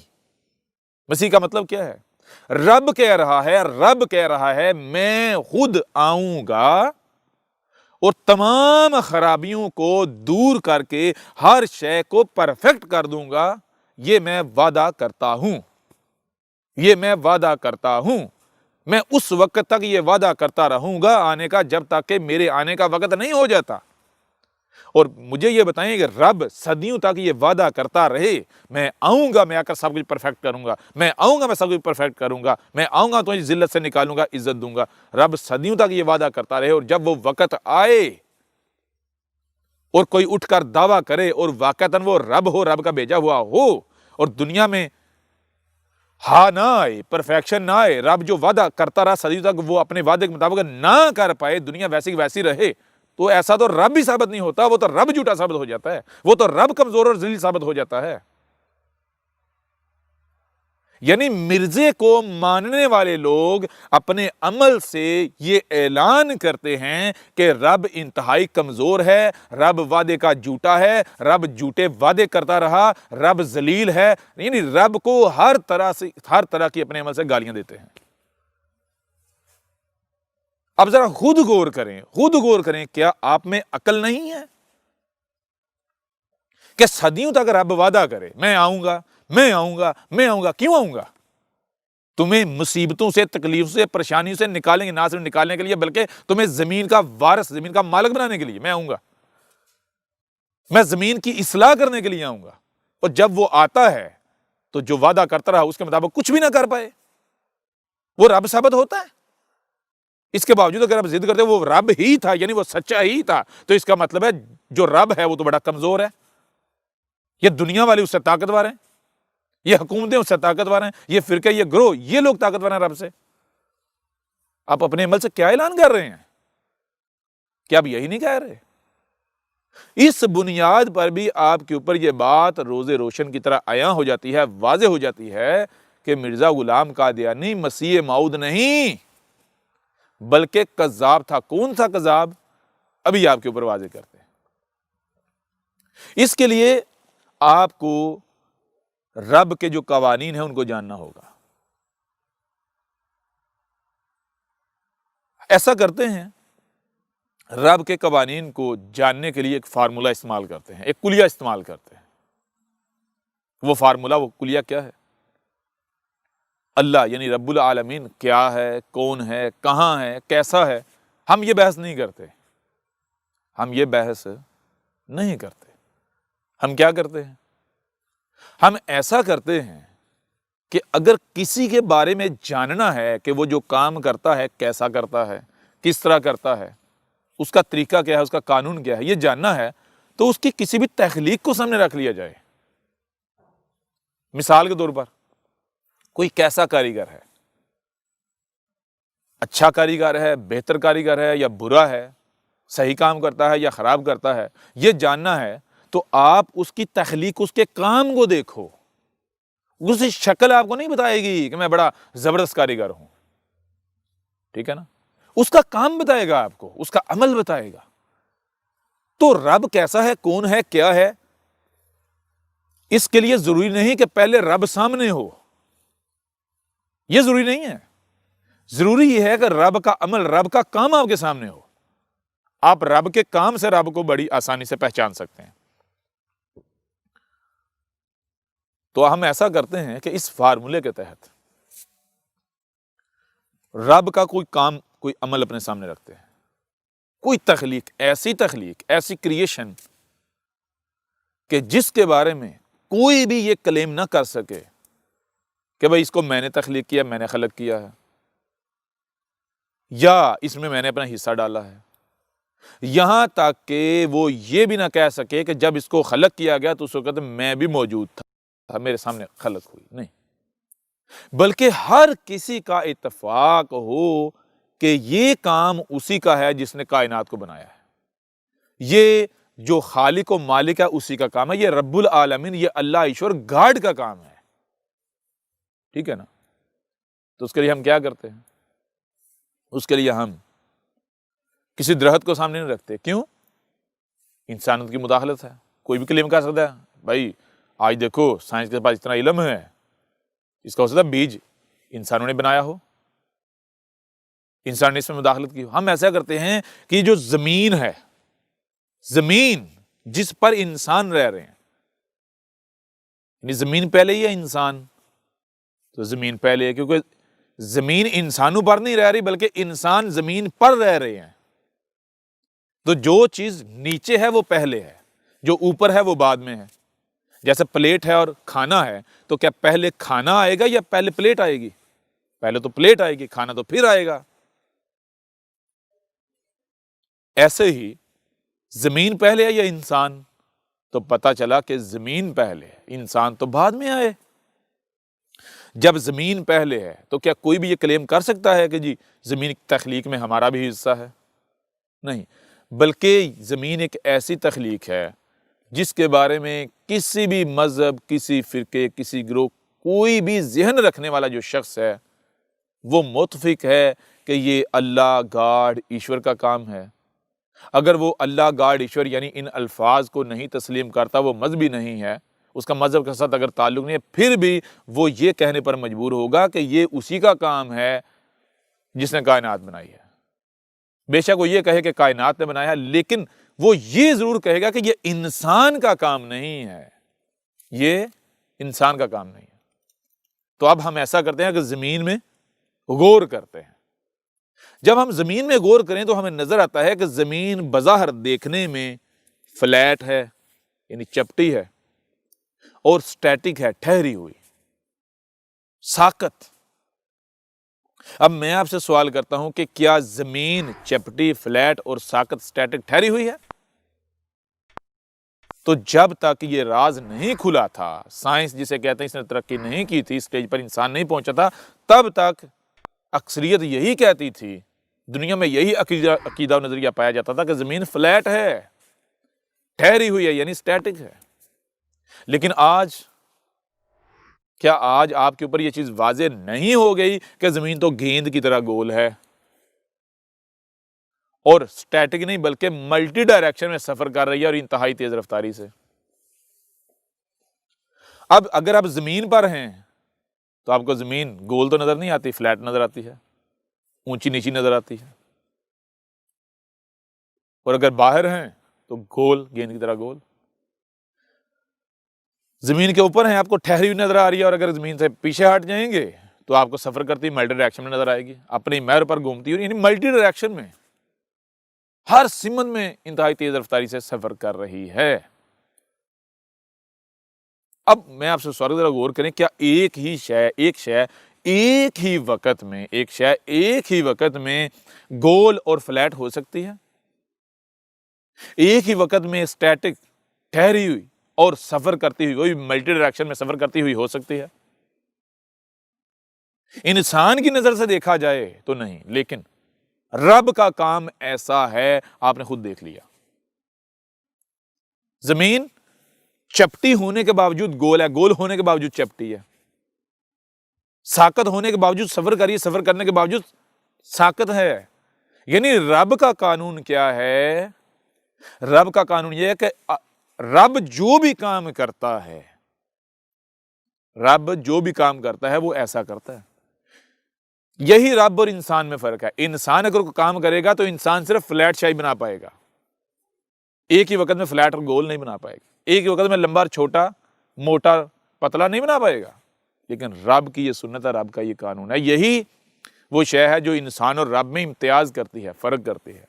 S1: کا مطلب کیا ہے؟ رب کہہ رہا ہے میں خود آؤں گا اور تمام خرابیوں کو دور کر کے ہر شے کو پرفیکٹ کر دوں گا۔ یہ میں وعدہ کرتا ہوں، میں اس وقت تک یہ وعدہ کرتا رہوں گا آنے کا، جب تک کہ میرے آنے کا وقت نہیں ہو جاتا۔ اور مجھے یہ بتائیں کہ رب صدیوں تک یہ وعدہ کرتا رہے، میں آؤں گا، میں آ کر سب کچھ پرفیکٹ کروں گا، میں آؤں گا، میں سب کچھ پرفیکٹ کروں گا، میں آؤں گا تو ذلت سے نکالوں گا، عزت دوں گا۔ رب صدیوں تک یہ وعدہ کرتا رہے، اور جب وہ وقت آئے اور کوئی اٹھ کر دعویٰ کرے اور واقعتاً وہ رب ہو، رب کا بھیجا ہوا ہو، اور دنیا میں ہاں نہ آئے، پرفیکشن نہ آئے، رب جو وعدہ کرتا رہا صدیوں تک وہ اپنے وعدے کے مطابق نہ کر پائے، دنیا ویسی کی ویسی رہے، تو ایسا تو رب بھی ثابت نہیں ہوتا، وہ تو رب جھوٹا ثابت ہو جاتا ہے، وہ تو رب کمزور اور ذلیل ثابت ہو جاتا ہے۔ یعنی مرزے کو ماننے والے لوگ اپنے عمل سے یہ اعلان کرتے ہیں کہ رب انتہائی کمزور ہے، رب وعدے کا جھوٹا ہے، رب جھوٹے وعدے کرتا رہا، رب ذلیل ہے، یعنی رب کو ہر طرح کی اپنے عمل سے گالیاں دیتے ہیں۔ اب ذرا خود غور کریں، کیا آپ میں عقل نہیں ہے کہ صدیوں تک رب وعدہ کرے میں آؤں گا، کیوں آؤں گا؟ تمہیں مصیبتوں سے، تکلیف سے، پریشانیوں سے نکالیں گے، نہ صرف نکالنے کے لیے بلکہ تمہیں زمین کا وارث، زمین کا مالک بنانے کے لیے میں آؤں گا، میں زمین کی اصلاح کرنے کے لیے آؤں گا۔ اور جب وہ آتا ہے تو جو وعدہ کرتا رہا اس کے مطابق کچھ بھی نہ کر پائے، وہ رب ثابت ہوتا ہے؟ اس کے باوجود اگر آپ ضد کرتے وہ رب ہی تھا، یعنی وہ سچا ہی تھا، تو اس کا مطلب ہے جو رب ہے وہ تو بڑا کمزور ہے۔ یہ دنیا والے اس سے طاقتور ہیں، یہ حکومتیں اس سے طاقتور ہیں، یہ فرقے، یہ گروہ، یہ لوگ طاقتور ہیں رب سے۔ آپ اپنے عمل سے کیا اعلان کر رہے ہیں؟ کیا آپ یہی نہیں کہہ رہے؟ اس بنیاد پر بھی آپ کے اوپر یہ بات روز روشن کی طرح عیاں ہو جاتی ہے، واضح ہو جاتی ہے کہ مرزا غلام قادیانی مسیح موعود نہیں بلکہ کذاب تھا۔ کون سا کذاب؟ ابھی آپ کے اوپر واضح کرتے ہیں۔ اس کے لیے آپ کو رب کے جو قوانین ہیں ان کو جاننا ہوگا۔ ایسا کرتے ہیں، رب کے قوانین کو جاننے کے لیے ایک فارمولہ استعمال کرتے ہیں، ایک کلیہ استعمال کرتے ہیں۔ وہ فارمولہ، وہ کلیہ کیا ہے؟ اللہ یعنی رب العالمین کیا ہے، کون ہے، کہاں ہے، کیسا ہے، ہم یہ بحث نہیں کرتے، ہم یہ بحث نہیں کرتے۔ ہم کیا کرتے ہیں؟ ہم ایسا کرتے ہیں کہ اگر کسی کے بارے میں جاننا ہے کہ وہ جو کام کرتا ہے کیسا کرتا ہے، کس طرح کرتا ہے، اس کا طریقہ کیا ہے، اس کا قانون کیا ہے، یہ جاننا ہے تو اس کی کسی بھی تخلیق کو سامنے رکھ لیا جائے۔ مثال کے طور پر کوئی کیسا کاریگر ہے، اچھا کاریگر ہے، بہتر کاریگر ہے یا برا ہے، صحیح کام کرتا ہے یا خراب کرتا ہے، یہ جاننا ہے تو آپ اس کی تخلیق، اس کے کام کو دیکھو۔ اس کی شکل آپ کو نہیں بتائے گی کہ میں بڑا زبردست کاریگر ہوں، ٹھیک ہے نا، اس کا کام بتائے گا آپ کو، اس کا عمل بتائے گا۔ تو رب کیسا ہے، کون ہے، کیا ہے، اس کے لیے ضروری نہیں کہ پہلے رب سامنے ہو، یہ ضروری نہیں ہے۔ ضروری یہ ہے کہ رب کا عمل، رب کا کام آپ کے سامنے ہو، آپ رب کے کام سے رب کو بڑی آسانی سے پہچان سکتے ہیں۔ تو ہم ایسا کرتے ہیں کہ اس فارمولے کے تحت رب کا کوئی کام، کوئی عمل اپنے سامنے رکھتے ہیں، کوئی تخلیق، ایسی کریشن کہ جس کے بارے میں کوئی بھی یہ کلیم نہ کر سکے کہ بھئی اس کو میں نے تخلیق کیا، میں نے خلق کیا ہے، یا اس میں نے اپنا حصہ ڈالا ہے، یہاں تک کہ وہ یہ بھی نہ کہہ سکے کہ جب اس کو خلق کیا گیا تو اس وقت میں بھی موجود تھا، میرے سامنے خلق ہوئی، نہیں، بلکہ ہر کسی کا اتفاق ہو کہ یہ کام اسی کا ہے جس نے کائنات کو بنایا ہے، یہ جو خالق و مالک ہے اسی کا کام ہے، یہ رب العالمین، یہ اللہ ایشور گاڈ کا کام ہے، ٹھیک ہے نا۔ تو اس کے لیے ہم کیا کرتے ہیں؟ اس کے لیے ہم کسی درخت کو سامنے نہیں رکھتے۔ کیوں؟ انسانیت کی مداخلت ہے۔ کوئی بھی کلیم کر سکتا ہے، بھائی آج دیکھو سائنس کے پاس اتنا علم ہے، اس کا ہو سکتا ہے بیج انسانوں نے بنایا ہو، انسان نے اس میں مداخلت کی ہو۔ ہم ایسا کرتے ہیں کہ جو زمین ہے، زمین جس پر انسان رہ رہے ہیں، یعنی زمین پہلے ہی ہے انسان، تو زمین پہلے ہے، کیونکہ زمین انسانوں پر نہیں رہ رہی بلکہ انسان زمین پر رہ رہے ہیں۔ تو جو چیز نیچے ہے وہ پہلے ہے، جو اوپر ہے وہ بعد میں ہے۔ جیسے پلیٹ ہے اور کھانا ہے، تو کیا پہلے کھانا آئے گا یا پہلے پلیٹ آئے گی؟ پہلے تو پلیٹ آئے گی، کھانا تو پھر آئے گا۔ ایسے ہی زمین پہلے ہے یا انسان؟ تو پتا چلا کہ زمین پہلے ہے، انسان تو بعد میں آئے۔ جب زمین پہلے ہے تو کیا کوئی بھی یہ کلیم کر سکتا ہے کہ جی زمین کی تخلیق میں ہمارا بھی حصہ ہے؟ نہیں، بلکہ زمین ایک ایسی تخلیق ہے جس کے بارے میں کسی بھی مذہب، کسی فرقے، کسی گروہ، کوئی بھی ذہن رکھنے والا جو شخص ہے وہ متفق ہے کہ یہ اللہ گاڈ ایشور کا کام ہے۔ اگر وہ اللہ گاڈ ایشور یعنی ان الفاظ کو نہیں تسلیم کرتا، وہ مذہبی نہیں ہے، اس کا مذہب کے ساتھ اگر تعلق نہیں ہے، پھر بھی وہ یہ کہنے پر مجبور ہوگا کہ یہ اسی کا کام ہے جس نے کائنات بنائی ہے۔ بے شک وہ یہ کہے کہ کائنات نے بنایا ہے، لیکن وہ یہ ضرور کہے گا کہ یہ انسان کا کام نہیں ہے، یہ انسان کا کام نہیں ہے۔ تو اب ہم ایسا کرتے ہیں کہ زمین میں غور کرتے ہیں۔ جب ہم زمین میں غور کریں تو ہمیں نظر آتا ہے کہ زمین بظاہر دیکھنے میں فلیٹ ہے، یعنی چپٹی ہے، اور سٹیٹک ہے، ٹھہری ہوئی، ساکت۔ اب میں آپ سے سوال کرتا ہوں کہ کیا زمین چپٹی، فلیٹ اور ساکت، سٹیٹک، ٹھہری ہوئی ہے؟ تو جب تک یہ راز نہیں کھلا تھا، سائنس جسے کہتے ہیں اس نے ترقی نہیں کی تھی، اسٹیج پر انسان نہیں پہنچا تھا، تب تک اکثریت یہی کہتی تھی، دنیا میں یہی عقیدہ و نظریہ پایا جاتا تھا کہ زمین فلیٹ ہے، ٹھہری ہوئی ہے، یعنی سٹیٹک ہے۔ لیکن آج کیا آج آپ کے اوپر یہ چیز واضح نہیں ہو گئی کہ زمین تو گیند کی طرح گول ہے، اور سٹیٹک نہیں بلکہ ملٹی ڈائریکشن میں سفر کر رہی ہے اور انتہائی تیز رفتاری سے؟ اب اگر آپ زمین پر ہیں تو آپ کو زمین گول تو نظر نہیں آتی، فلیٹ نظر آتی ہے، اونچی نیچی نظر آتی ہے، اور اگر باہر ہیں تو گول، گیند کی طرح گول۔ زمین کے اوپر ہیں، آپ کو ٹھہری ہوئی نظر آ رہی ہے، اور اگر زمین سے پیچھے ہٹ جائیں گے تو آپ کو سفر کرتی ملٹی ڈائریکشن میں نظر آئے گی، اپنی محور پر گھومتی ہوئی، یعنی ملٹی ڈائریکشن میں ہر سمت میں انتہائی تیز رفتاری سے سفر کر رہی ہے۔ اب میں آپ سے سوال ذرا غور کریں، کیا ایک شے ایک ہی وقت میں گول اور فلیٹ ہو سکتی ہے؟ ایک ہی وقت میں اسٹیٹک ٹھہری ہوئی اور سفر کرتی ہوئی، وہی ملٹی ڈائریکشن میں سفر کرتی ہوئی ہو سکتی ہے؟ انسان کی نظر سے دیکھا جائے تو نہیں، لیکن رب کا کام ایسا ہے، آپ نے خود دیکھ لیا۔ زمین چپٹی ہونے کے باوجود گول ہے، گول ہونے کے باوجود چپٹی ہے، ساکت ہونے کے باوجود سفر کرنے کے باوجود ساکت ہے۔ یعنی رب کا قانون کیا ہے؟ رب کا قانون یہ ہے کہ رب جو بھی کام کرتا ہے وہ ایسا کرتا ہے۔ یہی رب اور انسان میں فرق ہے۔ انسان اگر کوئی کام کرے گا تو انسان صرف فلیٹ شاہی بنا پائے گا، ایک ہی وقت میں فلیٹ اور گول نہیں بنا پائے گا، ایک ہی وقت میں لمبا اور چھوٹا، موٹا پتلا نہیں بنا پائے گا۔ لیکن رب کی یہ سنت ہے، رب کا یہ قانون ہے، یہی وہ شے ہے جو انسان اور رب میں امتیاز کرتی ہے، فرق کرتی ہے،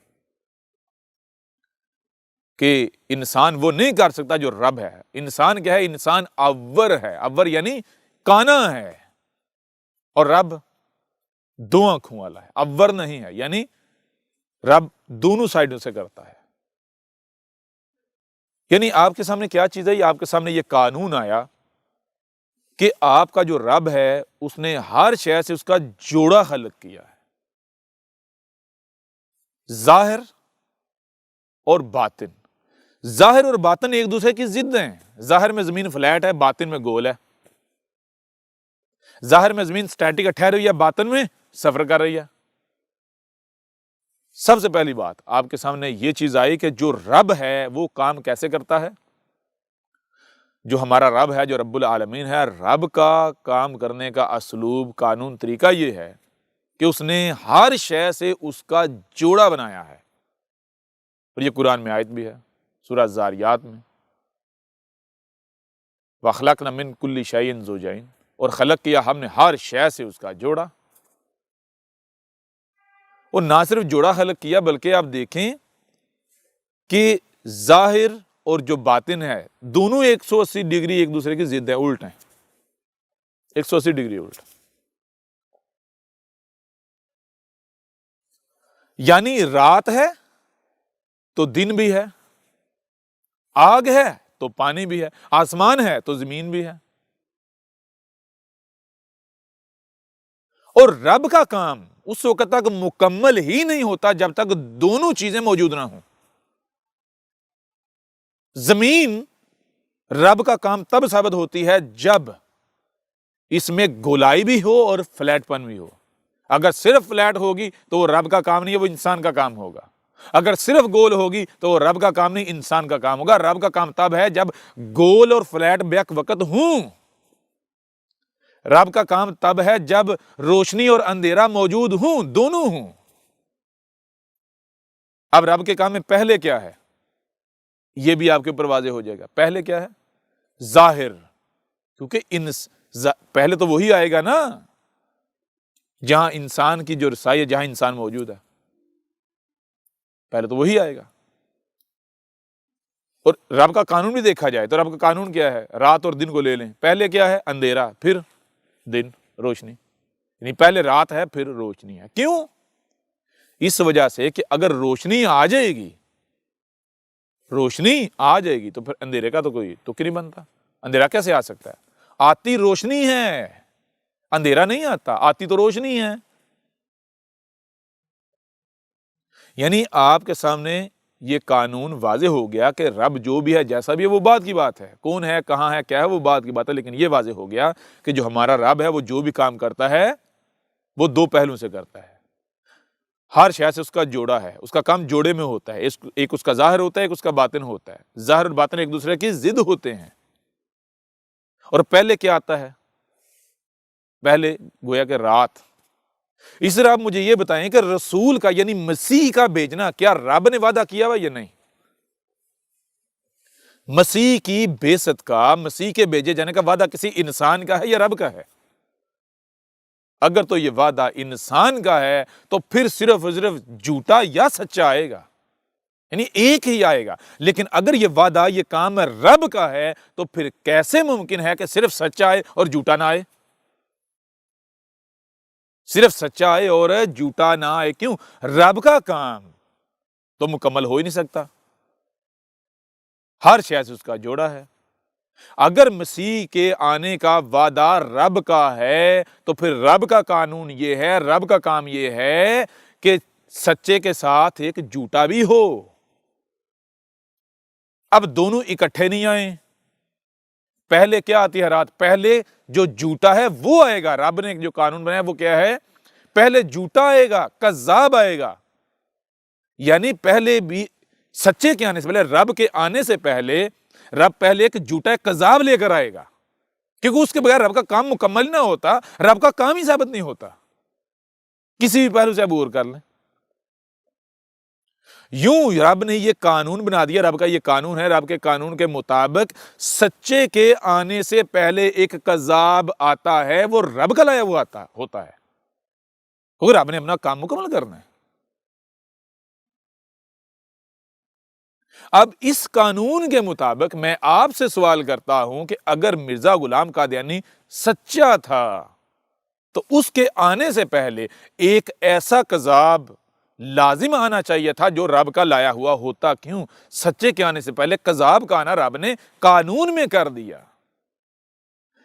S1: کہ انسان وہ نہیں کر سکتا جو رب ہے۔ انسان کیا ہے؟ انسان اور ہے، اور یعنی کانا ہے، اور رب دو آنکھوں والا ہے، اور نہیں ہے، یعنی رب دونوں سائڈوں سے کرتا ہے۔ یعنی آپ کے سامنے کیا چیز ہے؟ آپ کے سامنے یہ قانون آیا کہ آپ کا جو رب ہے اس نے ہر شے سے اس کا جوڑا خلق کیا ہے، ظاہر اور باطن۔ ظاہر اور باطن ایک دوسرے کی ضد ہیں۔ ظاہر میں زمین فلیٹ ہے، باطن میں گول ہے۔ ظاہر میں زمین سٹیٹک ہے، ٹھہری ہوئی ہے، باطن میں سفر کر رہی ہے۔ سب سے پہلی بات آپ کے سامنے یہ چیز آئی کہ جو رب ہے وہ کام کیسے کرتا ہے۔ جو ہمارا رب ہے، جو رب العالمین ہے، رب کا کام کرنے کا اسلوب، قانون، طریقہ یہ ہے کہ اس نے ہر شے سے اس کا جوڑا بنایا ہے، اور یہ قرآن میں آیت بھی ہے، سورہ الذاریات میں، وَخَلَقْنَا مِن كُلِّ شَيْءٍ زَوْجَيْنِ، اور خلق کیا ہم نے ہر شے سے اس کا جوڑا۔ اور نہ صرف جوڑا خلق کیا، بلکہ آپ دیکھیں کہ ظاہر اور جو باطن ہے دونوں 180 ڈگری ایک دوسرے کی ضد ہے، الٹ ہیں، 180 ڈگری الٹ۔ یعنی رات ہے تو دن بھی ہے، آگ ہے تو پانی بھی ہے، آسمان ہے تو زمین بھی ہے۔ اور رب کا کام اس وقت تک مکمل ہی نہیں ہوتا جب تک دونوں چیزیں موجود نہ ہوں۔ زمین رب کا کام تب ثابت ہوتی ہے جب اس میں گولائی بھی ہو اور فلیٹ پن بھی ہو۔ اگر صرف فلیٹ ہوگی تو وہ رب کا کام نہیں ہے، وہ انسان کا کام ہوگا۔ اگر صرف گول ہوگی تو وہ رب کا کام نہیں، انسان کا کام ہوگا۔ رب کا کام تب ہے جب گول اور فلیٹ بیک وقت ہوں۔ رب کا کام تب ہے جب روشنی اور اندھیرا موجود ہوں، دونوں ہوں۔ اب رب کے کام میں پہلے کیا ہے یہ بھی آپ کے اوپر واضح ہو جائے گا۔ پہلے کیا ہے؟ ظاہر، کیونکہ پہلے تو وہی آئے گا نا جہاں انسان کی جو رسائی ہے، جہاں انسان موجود ہے، پہلے تو وہی آئے گا۔ اور رب کا قانون بھی دیکھا جائے تو رب کا قانون کیا ہے؟ رات اور دن کو لے لیں، پہلے کیا ہے؟ اندھیرا، پھر دن، روشنی، یعنی پہلے رات ہے پھر روشنی ہے۔ کیوں؟ اس وجہ سے کہ اگر روشنی آ جائے گی تو پھر اندھیرے کا تو کوئی تک نہیں بنتا۔ اندھیرا کیسے آ سکتا ہے؟ آتی روشنی ہے، اندھیرا نہیں آتا، آتی تو روشنی ہے۔ یعنی آپ کے سامنے یہ قانون واضح ہو گیا کہ رب جو بھی ہے، جیسا بھی ہے، وہ بات کی بات ہے، کون ہے، کہاں ہے، کیا ہے، وہ بات کی بات ہے۔ لیکن یہ واضح ہو گیا کہ جو ہمارا رب ہے وہ جو بھی کام کرتا ہے وہ دو پہلوں سے کرتا ہے، ہر شے سے اس کا جوڑا ہے، اس کا کام جوڑے میں ہوتا ہے، ایک اس کا ظاہر ہوتا ہے، ایک اس کا باطن ہوتا ہے۔ ظاہر اور باطن ایک دوسرے کی ضد ہوتے ہیں۔ اور پہلے کیا آتا ہے؟ پہلے گویا کہ رات۔ اس طرح آپ مجھے یہ بتائیں کہ رسول کا یعنی مسیح کا بھیجنا کیا رب نے وعدہ کیا ہوا یا نہیں؟ مسیح کی بعثت کا، مسیح کے بھیجے جانے کا وعدہ کسی انسان کا ہے یا رب کا ہے؟ اگر تو یہ وعدہ انسان کا ہے تو پھر صرف جھوٹا یا سچا آئے گا، یعنی ایک ہی آئے گا۔ لیکن اگر یہ وعدہ، یہ کام رب کا ہے تو پھر کیسے ممکن ہے کہ صرف سچا آئے اور جھوٹا نہ آئے؟ صرف سچا آئے اور جھوٹا نہ آئے، کیوں؟ رب کا کام تو مکمل ہو ہی نہیں سکتا، ہر شے سے اس کا جوڑا ہے۔ اگر مسیح کے آنے کا وعدہ رب کا ہے تو پھر رب کا قانون یہ ہے، رب کا کام یہ ہے کہ سچے کے ساتھ ایک جھوٹا بھی ہو۔ اب دونوں اکٹھے نہیں آئیں، پہلے کیا آتی ہے رات؟ پہلے جو جھوٹا ہے وہ آئے گا۔ رب نے جو قانون بنایا وہ کیا ہے؟ پہلے جھوٹا آئے گا، کذاب آئے گا، یعنی پہلے بھی سچے کے آنے سے پہلے، رب کے آنے سے پہلے رب پہلے ایک جھوٹا کذاب لے کر آئے گا، کیونکہ اس کے بغیر رب کا کام مکمل نہ ہوتا، رب کا کام ہی ثابت نہیں ہوتا، کسی بھی پہلو سے عبور کر لیں۔ یوں رب نے یہ قانون بنا دیا، رب کا یہ قانون ہے، رب کے قانون کے مطابق سچے کے آنے سے پہلے ایک کذاب آتا ہے، وہ رب کا لایا ہوا ہوتا ہے، کیونکہ رب نے اپنا کام مکمل کرنا ہے۔ اب اس قانون کے مطابق میں آپ سے سوال کرتا ہوں کہ اگر مرزا غلام قادیانی سچا تھا تو اس کے آنے سے پہلے ایک ایسا کذاب لازم آنا چاہیے تھا جو رب کا لایا ہوا ہوتا، کیوں؟ سچے کے آنے سے پہلے کذاب کا آنا رب نے قانون میں کر دیا۔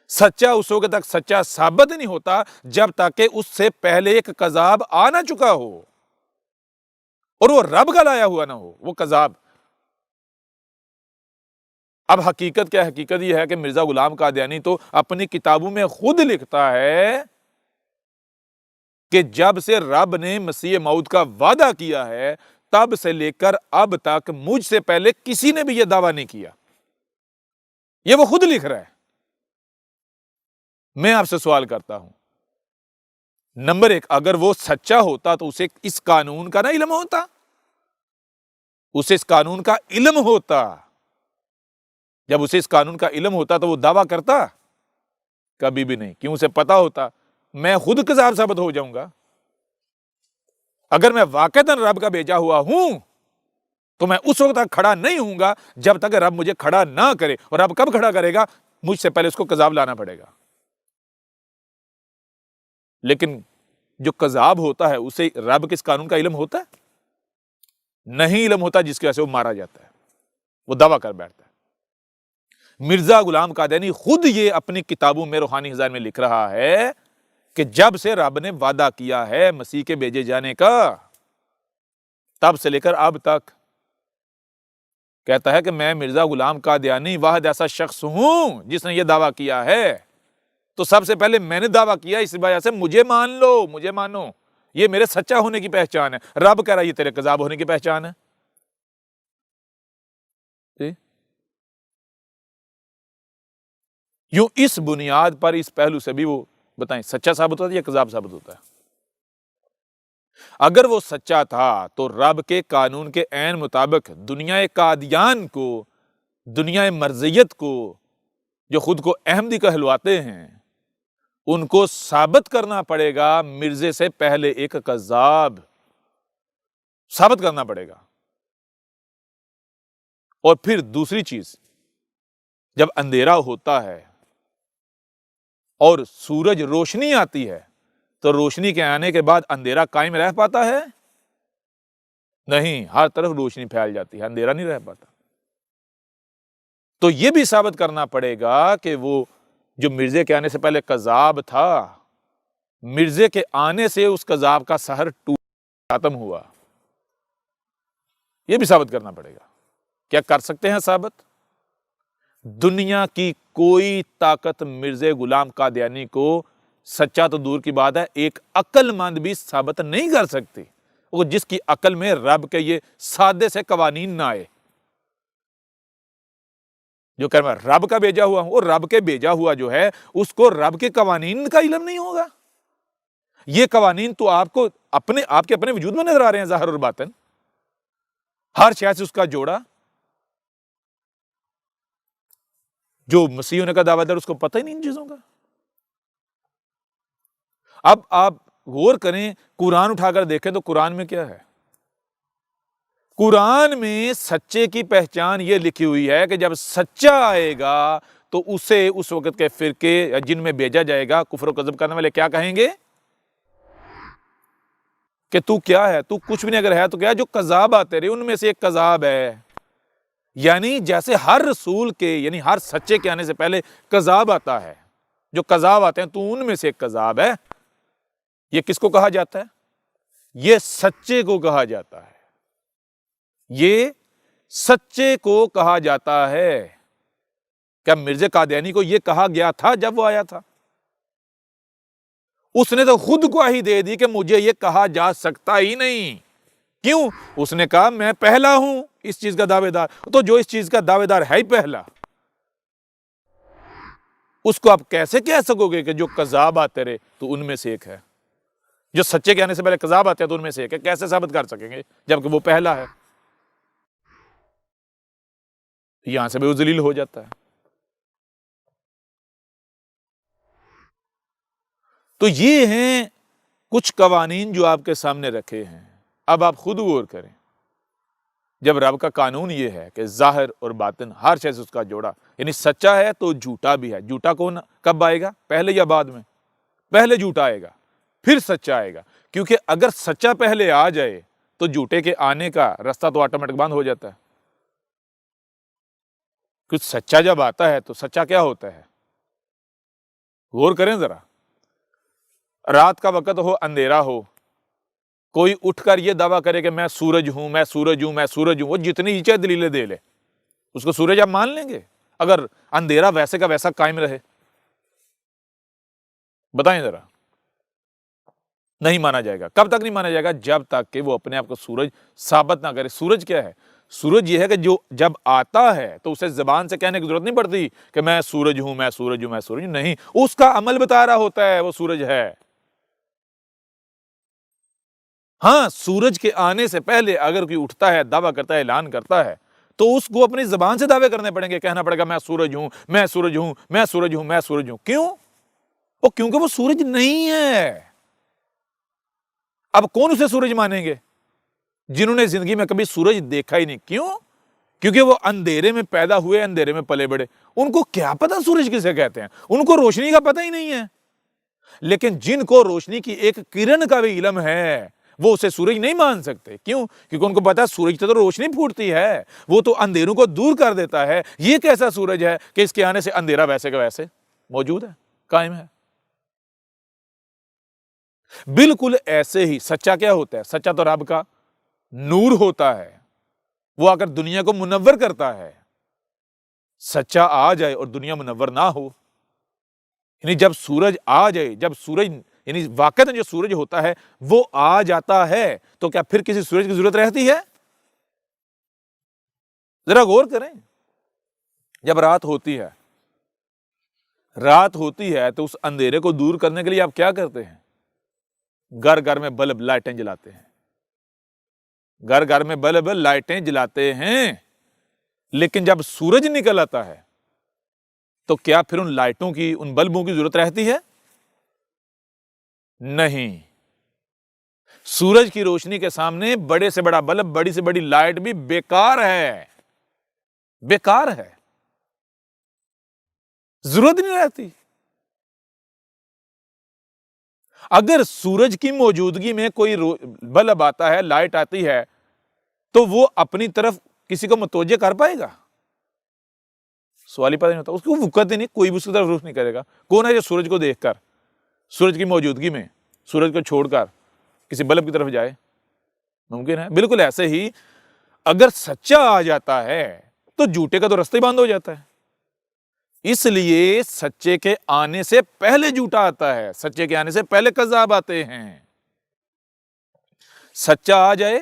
S1: سچا اس وقت تک سچا ثابت نہیں ہوتا جب تک کہ اس سے پہلے ایک کذاب آ نہ چکا ہو اور وہ رب کا لایا ہوا نہ ہو وہ کذاب۔ اب حقیقت کیا ہے؟ حقیقت یہ ہے کہ مرزا غلام قادیانی تو اپنی کتابوں میں خود لکھتا ہے کہ جب سے رب نے مسیح موعود کا وعدہ کیا ہے تب سے لے کر اب تک مجھ سے پہلے کسی نے بھی یہ دعویٰ نہیں کیا، یہ وہ خود لکھ رہا ہے۔ میں آپ سے سوال کرتا ہوں، نمبر ایک، اگر وہ سچا ہوتا تو اسے اس قانون کا نہ علم ہوتا؟ اسے اس قانون کا علم ہوتا۔ جب اسے اس قانون کا علم ہوتا تو وہ دعویٰ کرتا؟ کبھی بھی نہیں، کیوں؟ اسے پتا ہوتا میں خود کذاب ثابت ہو جاؤں گا۔ اگر میں واقعتاً رب کا بھیجا ہوا ہوں تو میں اس وقت تک کھڑا نہیں ہوں گا جب تک رب مجھے کھڑا نہ کرے، اور رب کب کھڑا کرے گا؟ مجھ سے پہلے اس کو کذاب لانا پڑے گا۔ لیکن جو کذاب ہوتا ہے اسے رب کے اس قانون کا علم ہوتا ہے؟ نہیں علم ہوتا، جس کی وجہ سے وہ مارا جاتا ہے، وہ دعویٰ کر بیٹھتا ہے۔ مرزا غلام قادیانی خود یہ اپنی کتابوں میں روحانی خزائن میں لکھ رہا ہے کہ جب سے رب نے وعدہ کیا ہے مسیح کے بھیجے جانے کا تب سے لے کر اب تک کہتا ہے کہ میں مرزا غلام قادیانی واحد ایسا شخص ہوں جس نے یہ دعویٰ کیا ہے، تو سب سے پہلے میں نے دعویٰ کیا، اس وجہ سے مجھے مان لو، مجھے مانو، یہ میرے سچا ہونے کی پہچان ہے۔ رب کہہ رہا ہے یہ تیرے کذاب ہونے کی پہچان ہے۔ یوں اس بنیاد پر، اس پہلو سے بھی وہ بتائیں سچا ثابت ہوتا ہے یا کذاب ثابت ہوتا ہے؟ اگر وہ سچا تھا تو رب کے قانون کے عین مطابق دنیا قادیان کو، دنیا مرزیت کو، جو خود کو احمدی کہلواتے ہیں، ان کو ثابت کرنا پڑے گا مرزے سے پہلے ایک کذاب ثابت کرنا پڑے گا۔ اور پھر دوسری چیز، جب اندھیرا ہوتا ہے اور سورج روشنی آتی ہے تو روشنی کے آنے کے بعد اندھیرا قائم رہ پاتا ہے؟ نہیں، ہر طرف روشنی پھیل جاتی ہے، اندھیرا نہیں رہ پاتا۔ تو یہ بھی ثابت کرنا پڑے گا کہ وہ جو مرزے کے آنے سے پہلے کذاب تھا، مرزے کے آنے سے اس کذاب کا سحر ختم ہوا، یہ بھی ثابت کرنا پڑے گا۔ کیا کر سکتے ہیں ثابت؟ دنیا کی کوئی طاقت مرزا غلام قادیانی کو، سچا تو دور کی بات ہے، ایک عقل مند بھی ثابت نہیں کر سکتی، وہ جس کی عقل میں رب کے یہ سادے سے قوانین نہ آئے۔ جو کہہ رہا ہے رب کا بھیجا ہوا ہوں، اور رب کے بھیجا ہوا جو ہے اس کو رب کے قوانین کا علم نہیں ہوگا؟ یہ قوانین تو آپ کو آپ کے اپنے وجود میں نظر آ رہے ہیں، ظاہر اور باطن، ہر شے سے اس کا جوڑا۔ جو مسیح ہونے کا دعویٰ دار اس کو پتہ ہی نہیں ان چیزوں کا۔ اب آپ غور کریں، قرآن اٹھا کر دیکھیں تو قرآن میں کیا ہے؟ قرآن میں سچے کی پہچان یہ لکھی ہوئی ہے کہ جب سچا آئے گا تو اسے اس وقت کے فرقے یا جن میں بھیجا جائے گا کفر و کذب کرنے والے کیا کہیں گے کہ تو کیا ہے، تو کچھ بھی نہیں، اگر ہے تو کیا، جو کذاب آتے رہے ان میں سے ایک کذاب ہے۔ یعنی جیسے ہر رسول کے، یعنی ہر سچے کے آنے سے پہلے کذاب آتا ہے، جو کذاب آتے ہیں تو ان میں سے ایک کذاب ہے۔ یہ کس کو کہا جاتا ہے؟ یہ سچے کو کہا جاتا ہے، یہ سچے کو کہا جاتا ہے۔ کیا مرزا قادیانی کو یہ کہا گیا تھا جب وہ آیا تھا؟ اس نے تو خود گواہی دے دی کہ مجھے یہ کہا جا سکتا ہی نہیں۔ کیوں؟ اس نے کہا میں پہلا ہوں اس چیز کا دعوے دار، تو جو اس چیز کا دعوے دار ہے ہی پہلا، اس کو آپ کیسے کہہ سکو گے کہ جو کذاب آتے رہے تو ان میں سے ایک ہے؟ جو سچے کے آنے سے پہلے کذاب آتے ہیں تو ان میں سے ایک ہے، کیسے ثابت کر سکیں گے جبکہ وہ پہلا ہے؟ یہاں سے بھی وہ ذلیل ہو جاتا ہے۔ تو یہ ہیں کچھ قوانین جو آپ کے سامنے رکھے ہیں۔ اب آپ خود غور کریں، جب رب کا قانون یہ ہے کہ ظاہر اور باطن ہر شے سے اس کا جوڑا، یعنی سچا ہے تو جھوٹا بھی ہے۔ جھوٹا کون کب آئے گا؟ پہلے یا بعد میں؟ پہلے جھوٹا آئے گا، پھر سچا آئے گا، کیونکہ اگر سچا پہلے آ جائے تو جھوٹے کے آنے کا رستہ تو آٹومیٹک بند ہو جاتا ہے۔ کچھ سچا جب آتا ہے تو سچا کیا ہوتا ہے؟ غور کریں ذرا، رات کا وقت ہو، اندھیرا ہو، کوئی اٹھ کر یہ دعویٰ کرے کہ میں سورج ہوں، میں سورج ہوں، میں سورج ہوں، وہ جتنی چاہے دلیلیں دے لے، اس کو سورج آپ مان لیں گے اگر اندھیرا ویسے کا ویسا قائم رہے؟ بتائیں ذرا۔ نہیں مانا جائے گا۔ کب تک نہیں مانا جائے گا؟ جب تک کہ وہ اپنے آپ کو سورج ثابت نہ کرے۔ سورج کیا ہے؟ سورج یہ ہے کہ جو جب آتا ہے تو اسے زبان سے کہنے کی ضرورت نہیں پڑتی کہ میں سورج ہوں، میں سورج ہوں، میں سورج ہوں، نہیں، اس کا عمل بتا رہا ہوتا ہے وہ سورج ہے۔ ہاں، سورج کے آنے سے پہلے اگر کوئی اٹھتا ہے، دعویٰ کرتا ہے، اعلان کرتا ہے تو اس کو اپنی زبان سے دعوے کرنے پڑیں گے، کہنا پڑے گا میں سورج ہوں، میں سورج ہوں، میں سورج ہوں، میں سورج ہوں۔ کیوں؟ کیونکہ وہ سورج نہیں ہے۔ اب کون اسے سورج مانیں گے؟ جنہوں نے زندگی میں کبھی سورج دیکھا ہی نہیں۔ کیوں؟ کیونکہ وہ اندھیرے میں پیدا ہوئے، اندھیرے میں پلے بڑے، ان کو کیا پتا سورج کسے کہتے ہیں؟ ان کو روشنی کا پتہ ہی نہیں ہے۔ لیکن جن کو روشنی کی ایک کرن کا بھی علم ہے وہ اسے سورج نہیں مان سکتے۔ کیوں؟ کیونکہ ان کو پتا ہے سورج سے تو روشنی پھوٹتی ہے، وہ تو اندھیروں کو دور کر دیتا ہے۔ یہ کیسا سورج ہے کہ اس کے آنے سے اندھیرا ویسے کا ویسے موجود ہے، قائم ہے؟ بالکل ایسے ہی سچا کیا ہوتا ہے؟ سچا تو رب کا نور ہوتا ہے، وہ آ کر دنیا کو منور کرتا ہے۔ سچا آ جائے اور دنیا منور نہ ہو، یعنی جب سورج آ جائے، جب سورج یعنی واقعہ جو سورج ہوتا ہے وہ آ جاتا ہے تو کیا پھر کسی سورج کی ضرورت رہتی ہے؟ ذرا غور کریں، جب رات ہوتی ہے تو اس اندھیرے کو دور کرنے کے لیے آپ کیا کرتے ہیں؟ گھر گھر میں بلب، لائٹیں جلاتے ہیں، گھر گھر میں بلب، لائٹیں جلاتے ہیں۔ لیکن جب سورج نکل آتا ہے تو کیا پھر ان لائٹوں کی، ان بلبوں کی ضرورت رہتی ہے؟ نہیں۔ سورج کی روشنی کے سامنے بڑے سے بڑا بلب، بڑی سے بڑی لائٹ بھی بیکار ہے، بیکار ہے، ضرورت نہیں رہتی۔ اگر سورج کی موجودگی میں کوئی بلب آتا ہے، لائٹ آتی ہے تو وہ اپنی طرف کسی کو متوجہ کر پائے گا؟ سوال ہی پتہ نہیں ہوتا، اس کو وقت ہی نہیں، کوئی بھی اس کی طرف روشنی نہیں کرے گا۔ کون ہے جو سورج کو دیکھ کر، سورج کی موجودگی میں سورج کو چھوڑ کر کسی بلب کی طرف جائے؟ ممکن ہے؟ بالکل ایسے ہی اگر سچا آ جاتا ہے تو جھوٹے کا تو رستہ ہی بند ہو جاتا ہے۔ اس لیے سچے کے آنے سے پہلے جھوٹا آتا ہے، سچے کے آنے سے پہلے کذاب آتے ہیں۔ سچا آ جائے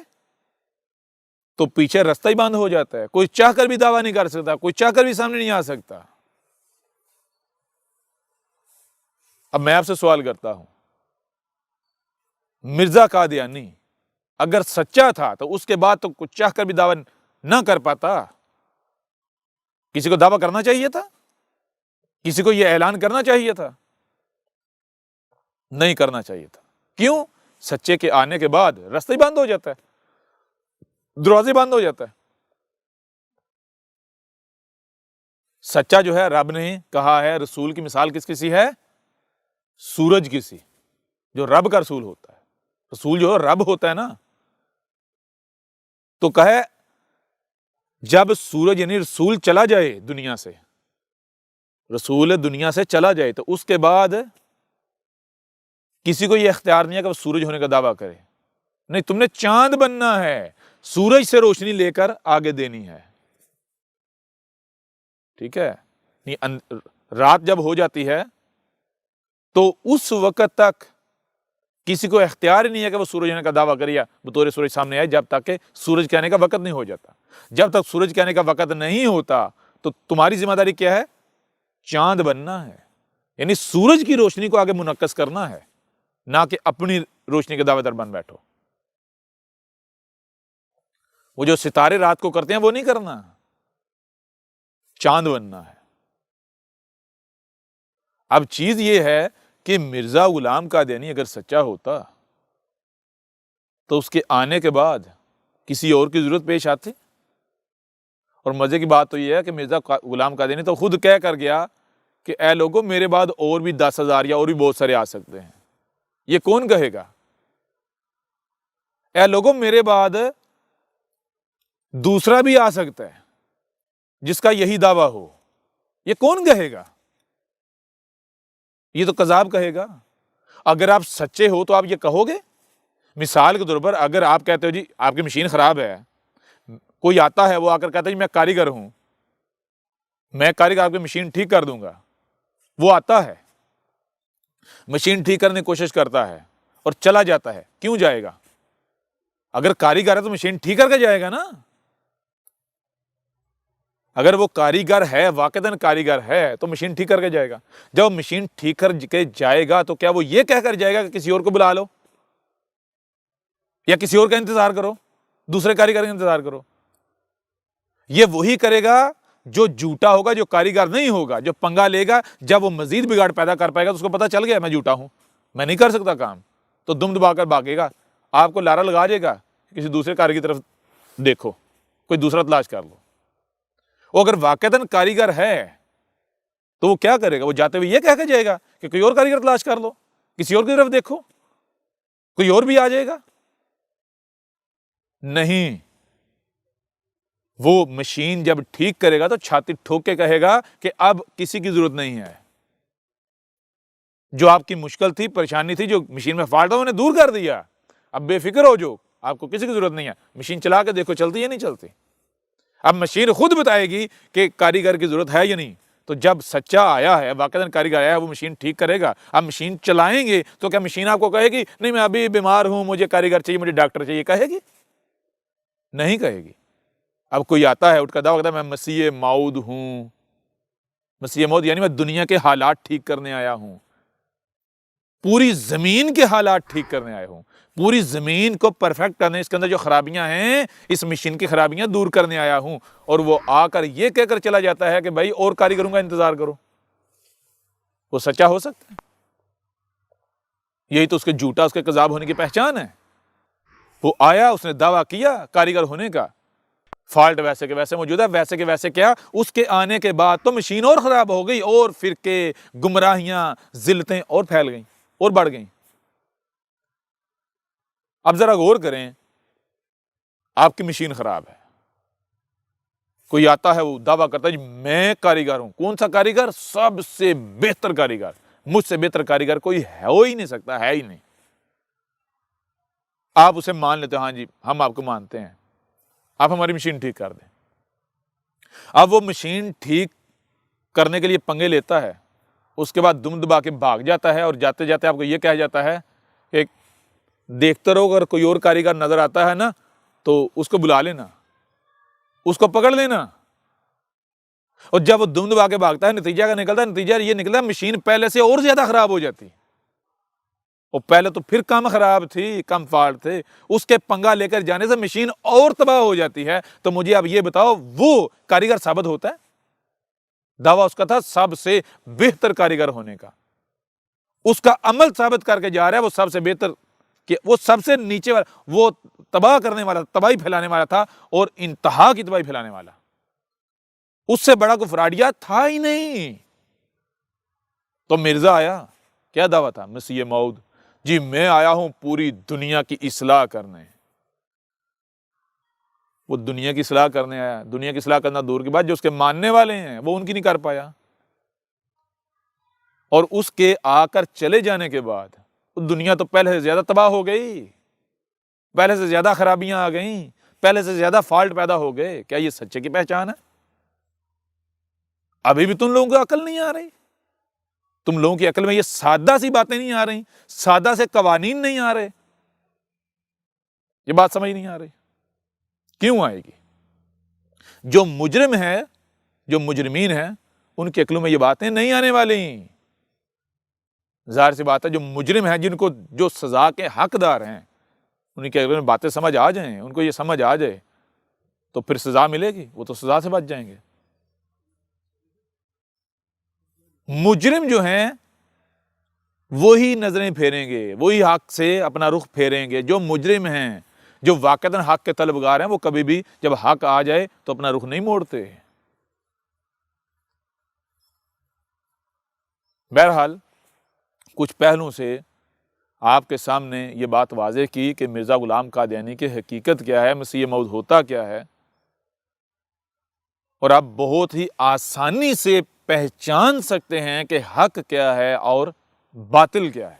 S1: تو پیچھے رستہ ہی بند ہو جاتا ہے، کوئی چاہ کر بھی دعویٰ نہیں کر سکتا، کوئی چاہ کر بھی سامنے نہیں آ سکتا۔ اب میں آپ سے سوال کرتا ہوں، مرزا قادیانی اگر سچا تھا تو اس کے بعد تو کچھ چاہ کر بھی دعویٰ نہ کر پاتا، کسی کو دعویٰ کرنا چاہیے تھا، کسی کو یہ اعلان کرنا چاہیے تھا۔ نہیں کرنا چاہیے تھا۔ کیوں؟ سچے کے آنے کے بعد رستہ ہی بند ہو جاتا ہے، دروازے بند ہو جاتا ہے۔ سچا جو ہے رب نے کہا ہے، رسول کی مثال کس کسی ہے؟ سورج کسی، جو رب کا رسول ہوتا ہے۔ رسول جو رب ہوتا ہے نا، تو کہے جب سورج یعنی رسول چلا جائے دنیا سے، رسول دنیا سے چلا جائے، تو اس کے بعد کسی کو یہ اختیار نہیں ہے کہ وہ سورج ہونے کا دعویٰ کرے۔ نہیں، تم نے چاند بننا ہے، سورج سے روشنی لے کر آگے دینی ہے، ٹھیک ہے؟ رات جب ہو جاتی ہے تو اس وقت تک کسی کو اختیار ہی نہیں ہے کہ وہ سورج ہونے کا دعویٰ کرے یا بطور سورج سامنے آئے، جب تک کہ سورج کے آنے کا وقت نہیں ہو جاتا۔ جب تک سورج کے آنے کا وقت نہیں ہوتا تو تمہاری ذمہ داری کیا ہے؟ چاند بننا ہے، یعنی سورج کی روشنی کو آگے منعکس کرنا ہے، نہ کہ اپنی روشنی کے دعوے دار بن بیٹھو۔ وہ جو ستارے رات کو کرتے ہیں وہ نہیں کرنا، چاند بننا ہے۔ اب چیز یہ ہے کہ مرزا غلام قادیانی اگر سچا ہوتا تو اس کے آنے کے بعد کسی اور کی ضرورت پیش آتی؟ اور مزے کی بات تو یہ ہے کہ مرزا غلام قادیانی تو خود کہہ کر گیا کہ اے لوگوں، میرے بعد اور بھی 10,000 یا اور بھی بہت سارے آ سکتے ہیں۔ یہ کون کہے گا؟ اے لوگوں، میرے بعد دوسرا بھی آ سکتا ہے جس کا یہی دعویٰ ہو۔ یہ کون کہے گا؟ یہ تو کذاب کہے گا۔ اگر آپ سچے ہو تو آپ یہ کہو گے؟ مثال کے طور پر اگر آپ کہتے ہو جی آپ کی مشین خراب ہے، کوئی آتا ہے وہ آ کر کہتا ہے جی میں کاریگر ہوں، میں کاریگر آپ کی مشین ٹھیک کر دوں گا، وہ آتا ہے، مشین ٹھیک کرنے کی کوشش کرتا ہے اور چلا جاتا ہے، کیوں جائے گا؟ اگر کاریگر ہے تو مشین ٹھیک کر کے جائے گا نا۔ اگر وہ کاریگر ہے، واقعتاً کاریگر ہے، تو مشین ٹھیک کر کے جائے گا۔ جب مشین ٹھیک کر کے جائے گا تو کیا وہ یہ کہہ کر جائے گا کہ کسی اور کو بلا لو یا کسی اور کا انتظار کرو، دوسرے کاریگر کا انتظار کرو؟ یہ وہی کرے گا جو جھوٹا ہوگا، جو کاریگر نہیں ہوگا، جو پنگا لے گا۔ جب وہ مزید بگاڑ پیدا کر پائے گا تو اس کو پتہ چل گیا میں جھوٹا ہوں، میں نہیں کر سکتا کام، تو دم دبا کر بھاگے گا، آپ کو لارا لگا جائے گا، کسی دوسرے کاریگر کی طرف دیکھو، کوئی دوسرا تلاش کر لو۔ وہ اگر واقعتاً کاریگر ہے تو وہ کیا کرے گا؟ وہ جاتے ہوئے یہ کہہ کے جائے گا کہ کوئی اور کاریگر تلاش کر لو، کسی اور کی طرف دیکھو، کوئی اور بھی آ جائے گا۔ نہیں، وہ مشین جب ٹھیک کرے گا تو چھاتی ٹھوک کے کہے گا کہ اب کسی کی ضرورت نہیں ہے۔ جو آپ کی مشکل تھی، پریشانی تھی، جو مشین میں فالٹ تھا انہیں دور کر دیا، اب بے فکر ہو جو، آپ کو کسی کی ضرورت نہیں ہے۔ مشین چلا کے دیکھو چلتی ہے نہیں چلتی؟ اب مشین خود بتائے گی کہ کاریگر کی ضرورت ہے یا نہیں۔ تو جب سچا آیا ہے، واقعاً کاریگر آیا ہے، وہ مشین ٹھیک کرے گا۔ اب مشین چلائیں گے تو کیا مشین آپ کو کہے گی نہیں میں ابھی بیمار ہوں، مجھے کاریگر چاہیے، مجھے ڈاکٹر چاہیے؟ کہے گی؟ نہیں کہے گی۔ اب کوئی آتا ہے اٹھ کا دعویٰ کرتا ہے میں مسیح موعود ہوں، مسیح موعود یعنی میں دنیا کے حالات ٹھیک کرنے آیا ہوں، پوری زمین کے حالات ٹھیک کرنے آیا ہوں، پوری زمین کو پرفیکٹ کرنے، اس کے اندر جو خرابیاں ہیں اس مشین کی خرابیاں دور کرنے آیا ہوں۔ اور وہ آ کر یہ کہہ کر چلا جاتا ہے کہ بھائی اور کاریگروں کا انتظار کرو۔ وہ سچا ہو سکتا ہے؟ یہی تو اس کے جھوٹا، اس کے کذاب ہونے کی پہچان ہے۔ وہ آیا، اس نے دعویٰ کیا کاریگر ہونے کا، فالٹ ویسے کے ویسے موجود ہے، ویسے کے ویسے کیا، اس کے آنے کے بعد تو مشین اور خراب ہو گئی، اور فرقے، گمراہیاں، ذلتیں اور پھیل گئیں اور بڑھ گئیں۔ اب ذرا غور کریں، آپ کی مشین خراب ہے، کوئی آتا ہے وہ دعویٰ کرتا ہے جی میں کاریگر ہوں۔ کون سا کاریگر؟ سب سے بہتر کاریگر، مجھ سے بہتر کاریگر کوئی ہو ہی نہیں سکتا، ہے ہی نہیں۔ آپ اسے مان لیتے ہاں جی ہم آپ کو مانتے ہیں، آپ ہماری مشین ٹھیک کر دیں۔ اب وہ مشین ٹھیک کرنے کے لیے پنگے لیتا ہے، اس کے بعد دم دبا کے بھاگ جاتا ہے، اور جاتے جاتے آپ کو یہ کہہ جاتا ہے کہ دیکھتے رہو، اگر کوئی اور کاریگر نظر آتا ہے نا تو اس کو بلا لینا، اس کو پکڑ لینا۔ اور جب وہ دم دبا کے بھاگتا ہے، نتیجہ کا نکلتا ہے، نتیجہ یہ نکلتا ہے مشین پہلے سے اور زیادہ خراب ہو جاتی، اور پہلے تو پھر کم خراب تھی، کم فالٹ تھے، اس کے پنگا لے کر جانے سے مشین اور تباہ ہو جاتی ہے۔ تو مجھے اب یہ بتاؤ وہ کاریگر ثابت ہوتا ہے؟ دعویٰ اس کا تھا سب سے بہتر کاریگر ہونے کا، اس کا عمل ثابت کر کے جا رہا ہے وہ سب سے بہتر، کہ وہ سب سے نیچے والا، وہ تباہ کرنے والا، تباہی پھیلانے والا تھا، اور انتہا کی تباہی پھیلانے والا، اس سے بڑا کوئی فراڈیا تھا ہی نہیں۔ تو مرزا آیا، کیا دعویٰ تھا؟ مسیح موعود، جی میں آیا ہوں پوری دنیا کی اصلاح کرنے۔ وہ دنیا کی اصلاح کرنے آیا، دنیا کی اصلاح کرنا دور کی بات، جو اس کے ماننے والے ہیں وہ ان کی نہیں کر پایا، اور اس کے آ کر چلے جانے کے بعد دنیا تو پہلے سے زیادہ تباہ ہو گئی، پہلے سے زیادہ خرابیاں آ گئیں، پہلے سے زیادہ فالٹ پیدا ہو گئے۔ کیا یہ سچے کی پہچان ہے؟ ابھی بھی تم لوگوں کو عقل نہیں آ رہی؟ تم لوگوں کی عقل میں یہ سادہ سی باتیں نہیں آ رہی، سادہ سے قوانین نہیں آ رہے؟ یہ بات سمجھ نہیں آ رہی؟ کیوں آئے گی؟ جو مجرم ہے، جو مجرمین ہیں، ان کی عقلوں میں یہ باتیں نہیں آنے والی۔ ظاہر سی بات ہے جو مجرم ہیں، جن کو جو سزا کے حقدار ہیں، ان کی عقلوں میں باتیں سمجھ آ جائیں، ان کو یہ سمجھ آ جائے تو پھر سزا ملے گی، وہ تو سزا سے بچ جائیں گے۔ مجرم جو ہیں وہی نظریں پھیریں گے، وہی حق سے اپنا رخ پھیریں گے۔ جو مجرم ہیں، جو واقعتاً حق کے طلبگار ہیں، وہ کبھی بھی جب حق آ جائے تو اپنا رخ نہیں موڑتے۔ بہرحال کچھ پہلوؤں سے آپ کے سامنے یہ بات واضح کی کہ مرزا غلام قادیانی کی حقیقت کیا ہے، مسیح موعود ہوتا کیا ہے، اور آپ بہت ہی آسانی سے پہچان سکتے ہیں کہ حق کیا ہے اور باطل کیا ہے۔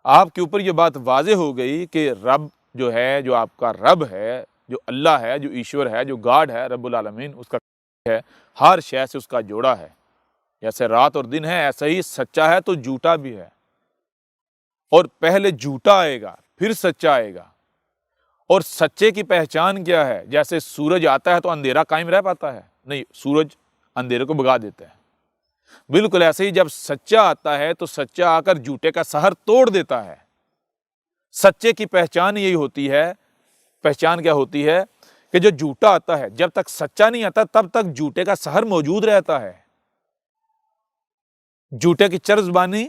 S1: آپ کے اوپر یہ بات واضح ہو گئی کہ رب جو ہے، جو آپ کا رب ہے، جو اللہ ہے، جو ایشور ہے، جو گاڈ ہے، رب العالمین، اس کا ہے، ہر شے سے اس کا جوڑا ہے۔ جیسے رات اور دن ہے، ایسا ہی سچا ہے تو جھوٹا بھی ہے، اور پہلے جھوٹا آئے گا پھر سچا آئے گا۔ اور سچے کی پہچان کیا ہے؟ جیسے سورج آتا ہے تو اندھیرا قائم رہ پاتا ہے؟ نہیں، سورج اندھیرے کو بھگا دیتا ہے۔ بالکل ایسے ہی جب سچا آتا ہے تو سچا آ کر جھوٹے کا سحر توڑ دیتا ہے۔ سچے کی پہچان یہی ہوتی ہے۔ پہچان کیا ہوتی ہے؟ کہ جو جھوٹا آتا ہے، جب تک سچا نہیں آتا تب تک جھوٹے کا سحر موجود رہتا ہے، جھوٹے کی چرب زبانی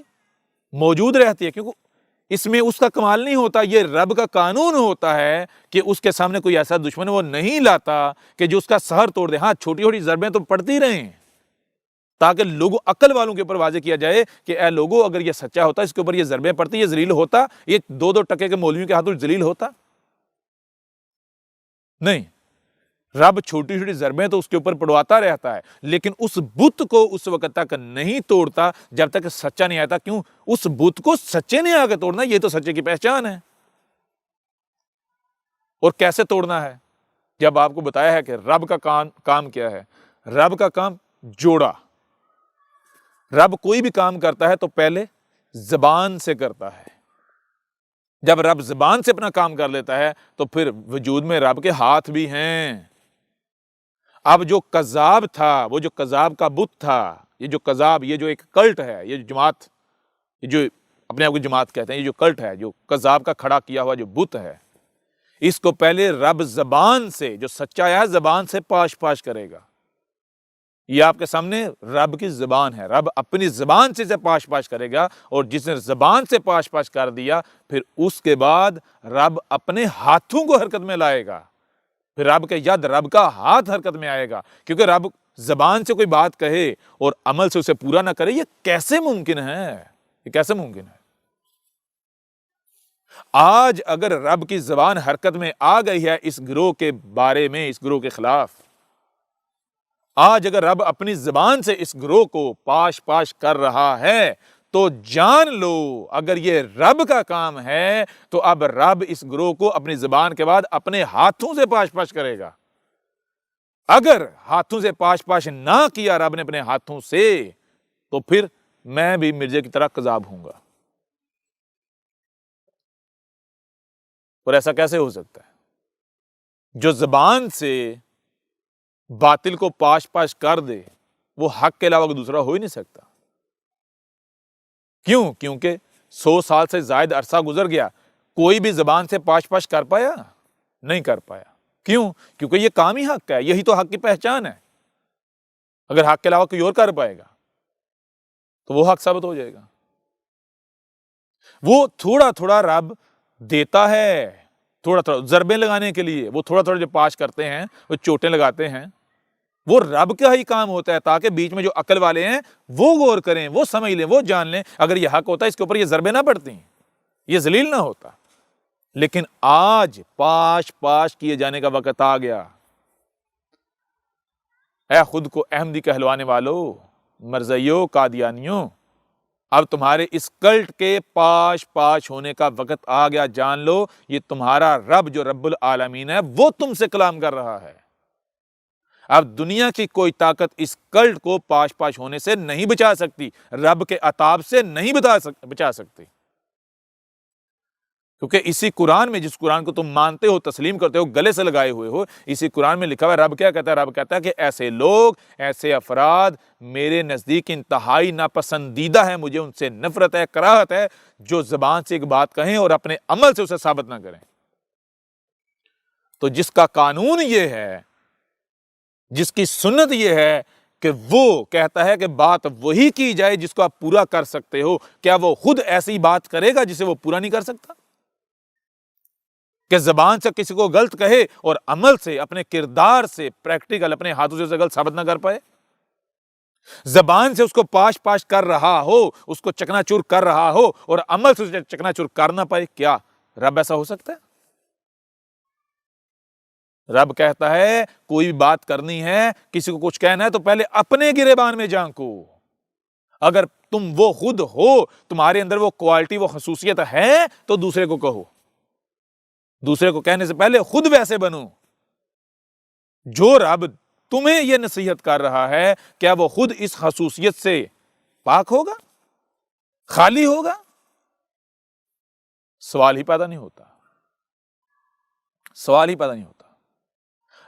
S1: موجود رہتی ہے، کیونکہ اس میں اس کا کمال نہیں ہوتا، یہ رب کا قانون ہوتا ہے کہ اس کے سامنے کوئی ایسا دشمن وہ نہیں لاتا کہ جو اس کا سحر توڑ دے۔ ہاں، چھوٹی چھوٹی ضربیں تو پڑتی رہیں تاکہ لوگوں، عقل والوں کے اوپر واضح کیا جائے کہ اے لوگوں، اگر یہ سچا ہوتا، اس کے اوپر یہ ضربیں پڑتی، یہ ذلیل ہوتا، یہ 2 ٹکے کے مولویوں کے ہاتھوں ذلیل ہوتا؟ نہیں، رب چھوٹی چھوٹی ضربیں تو اس کے اوپر پڑواتا رہتا ہے، لیکن اس بت کو اس وقت تک نہیں توڑتا جب تک سچا نہیں آتا۔ کیوں؟ اس بت کو سچے نے آ کے توڑنا، یہ تو سچے کی پہچان ہے۔ اور کیسے توڑنا ہے؟ جب آپ کو بتایا ہے کہ رب کا کام کیا ہے۔ رب کا کام جوڑا۔ رب کوئی بھی کام کرتا ہے تو پہلے زبان سے کرتا ہے۔ جب رب زبان سے اپنا کام کر لیتا ہے تو پھر وجود میں رب کے ہاتھ بھی ہیں۔ اب جو کذاب تھا، وہ جو کذاب کا بت تھا، یہ جو کذاب، یہ جو ایک کلٹ ہے، یہ جو جماعت، یہ جو اپنے آپ کو جماعت کہتے ہیں، یہ جو کلٹ ہے، جو کذاب کا کھڑا کیا ہوا جو بت ہے، اس کو پہلے رب زبان سے، جو سچا ہے زبان سے پاش پاش کرے گا۔ یہ آپ کے سامنے رب کی زبان ہے، رب اپنی زبان سے اسے پاش پاش کرے گا، اور جس نے زبان سے پاش پاش کر دیا، پھر اس کے بعد رب اپنے ہاتھوں کو حرکت میں لائے گا، پھر رب کے ید، رب کا ہاتھ حرکت میں آئے گا، کیونکہ رب زبان سے کوئی بات کہے اور عمل سے اسے پورا نہ کرے، یہ کیسے ممکن ہے؟ یہ کیسے ممکن ہے؟ آج اگر رب کی زبان حرکت میں آ گئی ہے اس گروہ کے بارے میں، اس گروہ کے خلاف، آج اگر رب اپنی زبان سے اس گروہ کو پاش پاش کر رہا ہے تو جان لو، اگر یہ رب کا کام ہے تو اب رب اس گروہ کو اپنی زبان کے بعد اپنے ہاتھوں سے پاش پاش کرے گا۔ اگر ہاتھوں سے پاش پاش نہ کیا رب نے اپنے ہاتھوں سے، تو پھر میں بھی مرزے کی طرح کذاب ہوں گا۔ اور ایسا کیسے ہو سکتا ہے؟ جو زبان سے باطل کو پاش پاش کر دے، وہ حق کے علاوہ کوئی دوسرا ہو ہی نہیں سکتا۔ کیوں؟ کیونکہ 100 سال سے زائد عرصہ گزر گیا، کوئی بھی زبان سے پاش پاش کر پایا؟ نہیں کر پایا۔ کیوں؟ کیونکہ یہ کام ہی حق ہے، یہی تو حق کی پہچان ہے۔ اگر حق کے علاوہ کوئی اور کر پائے گا؟ تو وہ حق ثابت ہو جائے گا۔ وہ تھوڑا تھوڑا رب دیتا ہے، تھوڑا تھوڑا ضربیں لگانے کے لیے، وہ تھوڑا تھوڑا جو پاش کرتے ہیں، وہ چوٹیں لگاتے ہیں، وہ رب کا ہی کام ہوتا ہے تاکہ بیچ میں جو عقل والے ہیں وہ غور کریں، وہ سمجھ لیں، وہ جان لیں اگر یہ حق ہوتا ہے اس کے اوپر یہ ضربیں نہ پڑتی، یہ ذلیل نہ ہوتا۔ لیکن آج پاش پاش کیے جانے کا وقت آ گیا۔ اے خود کو احمدی کہلوانے والو، مرزائیوں، قادیانیوں، اب تمہارے اس کلٹ کے پاش پاش ہونے کا وقت آ گیا۔ جان لو یہ تمہارا رب جو رب العالمین ہے وہ تم سے کلام کر رہا ہے۔ اب دنیا کی کوئی طاقت اس کلٹ کو پاش پاش ہونے سے نہیں بچا سکتی، رب کے عطاب سے نہیں بچا سکتی، کیونکہ اسی قرآن میں، جس قرآن کو تم مانتے ہو، تسلیم کرتے ہو، گلے سے لگائے ہوئے ہو، اسی قرآن میں لکھا ہوا ہے رب کیا کہتا ہے؟ رب کہتا ہے کہ ایسے لوگ، ایسے افراد میرے نزدیک انتہائی ناپسندیدہ ہیں، مجھے ان سے نفرت ہے، کراہت ہے، جو زبان سے ایک بات کہیں اور اپنے عمل سے اسے ثابت نہ کریں۔ تو جس کا قانون یہ ہے، جس کی سنت یہ ہے کہ وہ کہتا ہے کہ بات وہی کی جائے جس کو آپ پورا کر سکتے ہو، کیا وہ خود ایسی بات کرے گا جسے وہ پورا نہیں کر سکتا؟ کہ زبان سے کسی کو غلط کہے اور عمل سے، اپنے کردار سے، پریکٹیکل اپنے ہاتھوں سے اسے غلط ثابت نہ کر پائے؟ زبان سے اس کو پاش پاش کر رہا ہو، اس کو چکنا چور کر رہا ہو اور عمل سے اسے چکنا چور کر نہ پائے، کیا رب ایسا ہو سکتا ہے؟ رب کہتا ہے کوئی بات کرنی ہے، کسی کو کچھ کہنا ہے تو پہلے اپنے گریبان میں جھانکو۔ اگر تم وہ خود ہو، تمہارے اندر وہ کوالٹی، وہ خصوصیت ہے تو دوسرے کو کہو، دوسرے کو کہنے سے پہلے خود ویسے بنو۔ جو رب تمہیں یہ نصیحت کر رہا ہے، کیا وہ خود اس خصوصیت سے پاک ہوگا، خالی ہوگا؟ سوال ہی پیدا نہیں ہوتا، سوال ہی پیدا نہیں ہوتا۔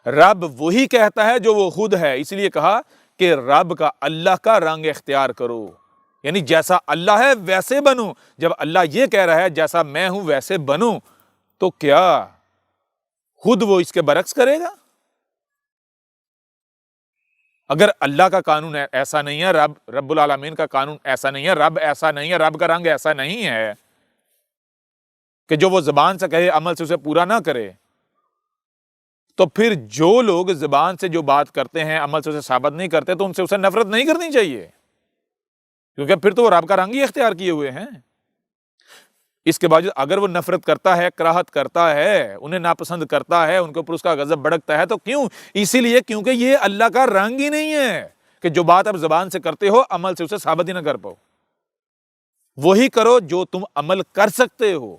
S1: رب وہی کہتا ہے جو وہ خود ہے، اس لیے کہا کہ رب کا، اللہ کا رنگ اختیار کرو، یعنی جیسا اللہ ہے ویسے بنو۔ جب اللہ یہ کہہ رہا ہے جیسا میں ہوں ویسے بنو، تو کیا خود وہ اس کے برعکس کرے گا؟ اگر اللہ کا قانون ایسا نہیں ہے، رب العالمین کا قانون ایسا نہیں ہے، رب ایسا نہیں ہے، رب کا رنگ ایسا نہیں ہے کہ جو وہ زبان سے کہے عمل سے اسے پورا نہ کرے، تو پھر جو لوگ زبان سے جو بات کرتے ہیں عمل سے اسے ثابت نہیں کرتے تو ان سے اسے نفرت نہیں کرنی چاہیے، کیونکہ پھر تو وہ رب کا رنگ ہی اختیار کیے ہوئے ہیں۔ اس کے باوجود اگر وہ نفرت کرتا ہے، کراہت کرتا ہے، انہیں ناپسند کرتا ہے، ان کے اوپر اس کا غضب بھڑکتا ہے، تو کیوں؟ اسی لیے کیونکہ یہ اللہ کا رنگ ہی نہیں ہے کہ جو بات آپ زبان سے کرتے ہو عمل سے اسے ثابت ہی نہ کر پاؤ۔ وہی کرو جو تم عمل کر سکتے ہو۔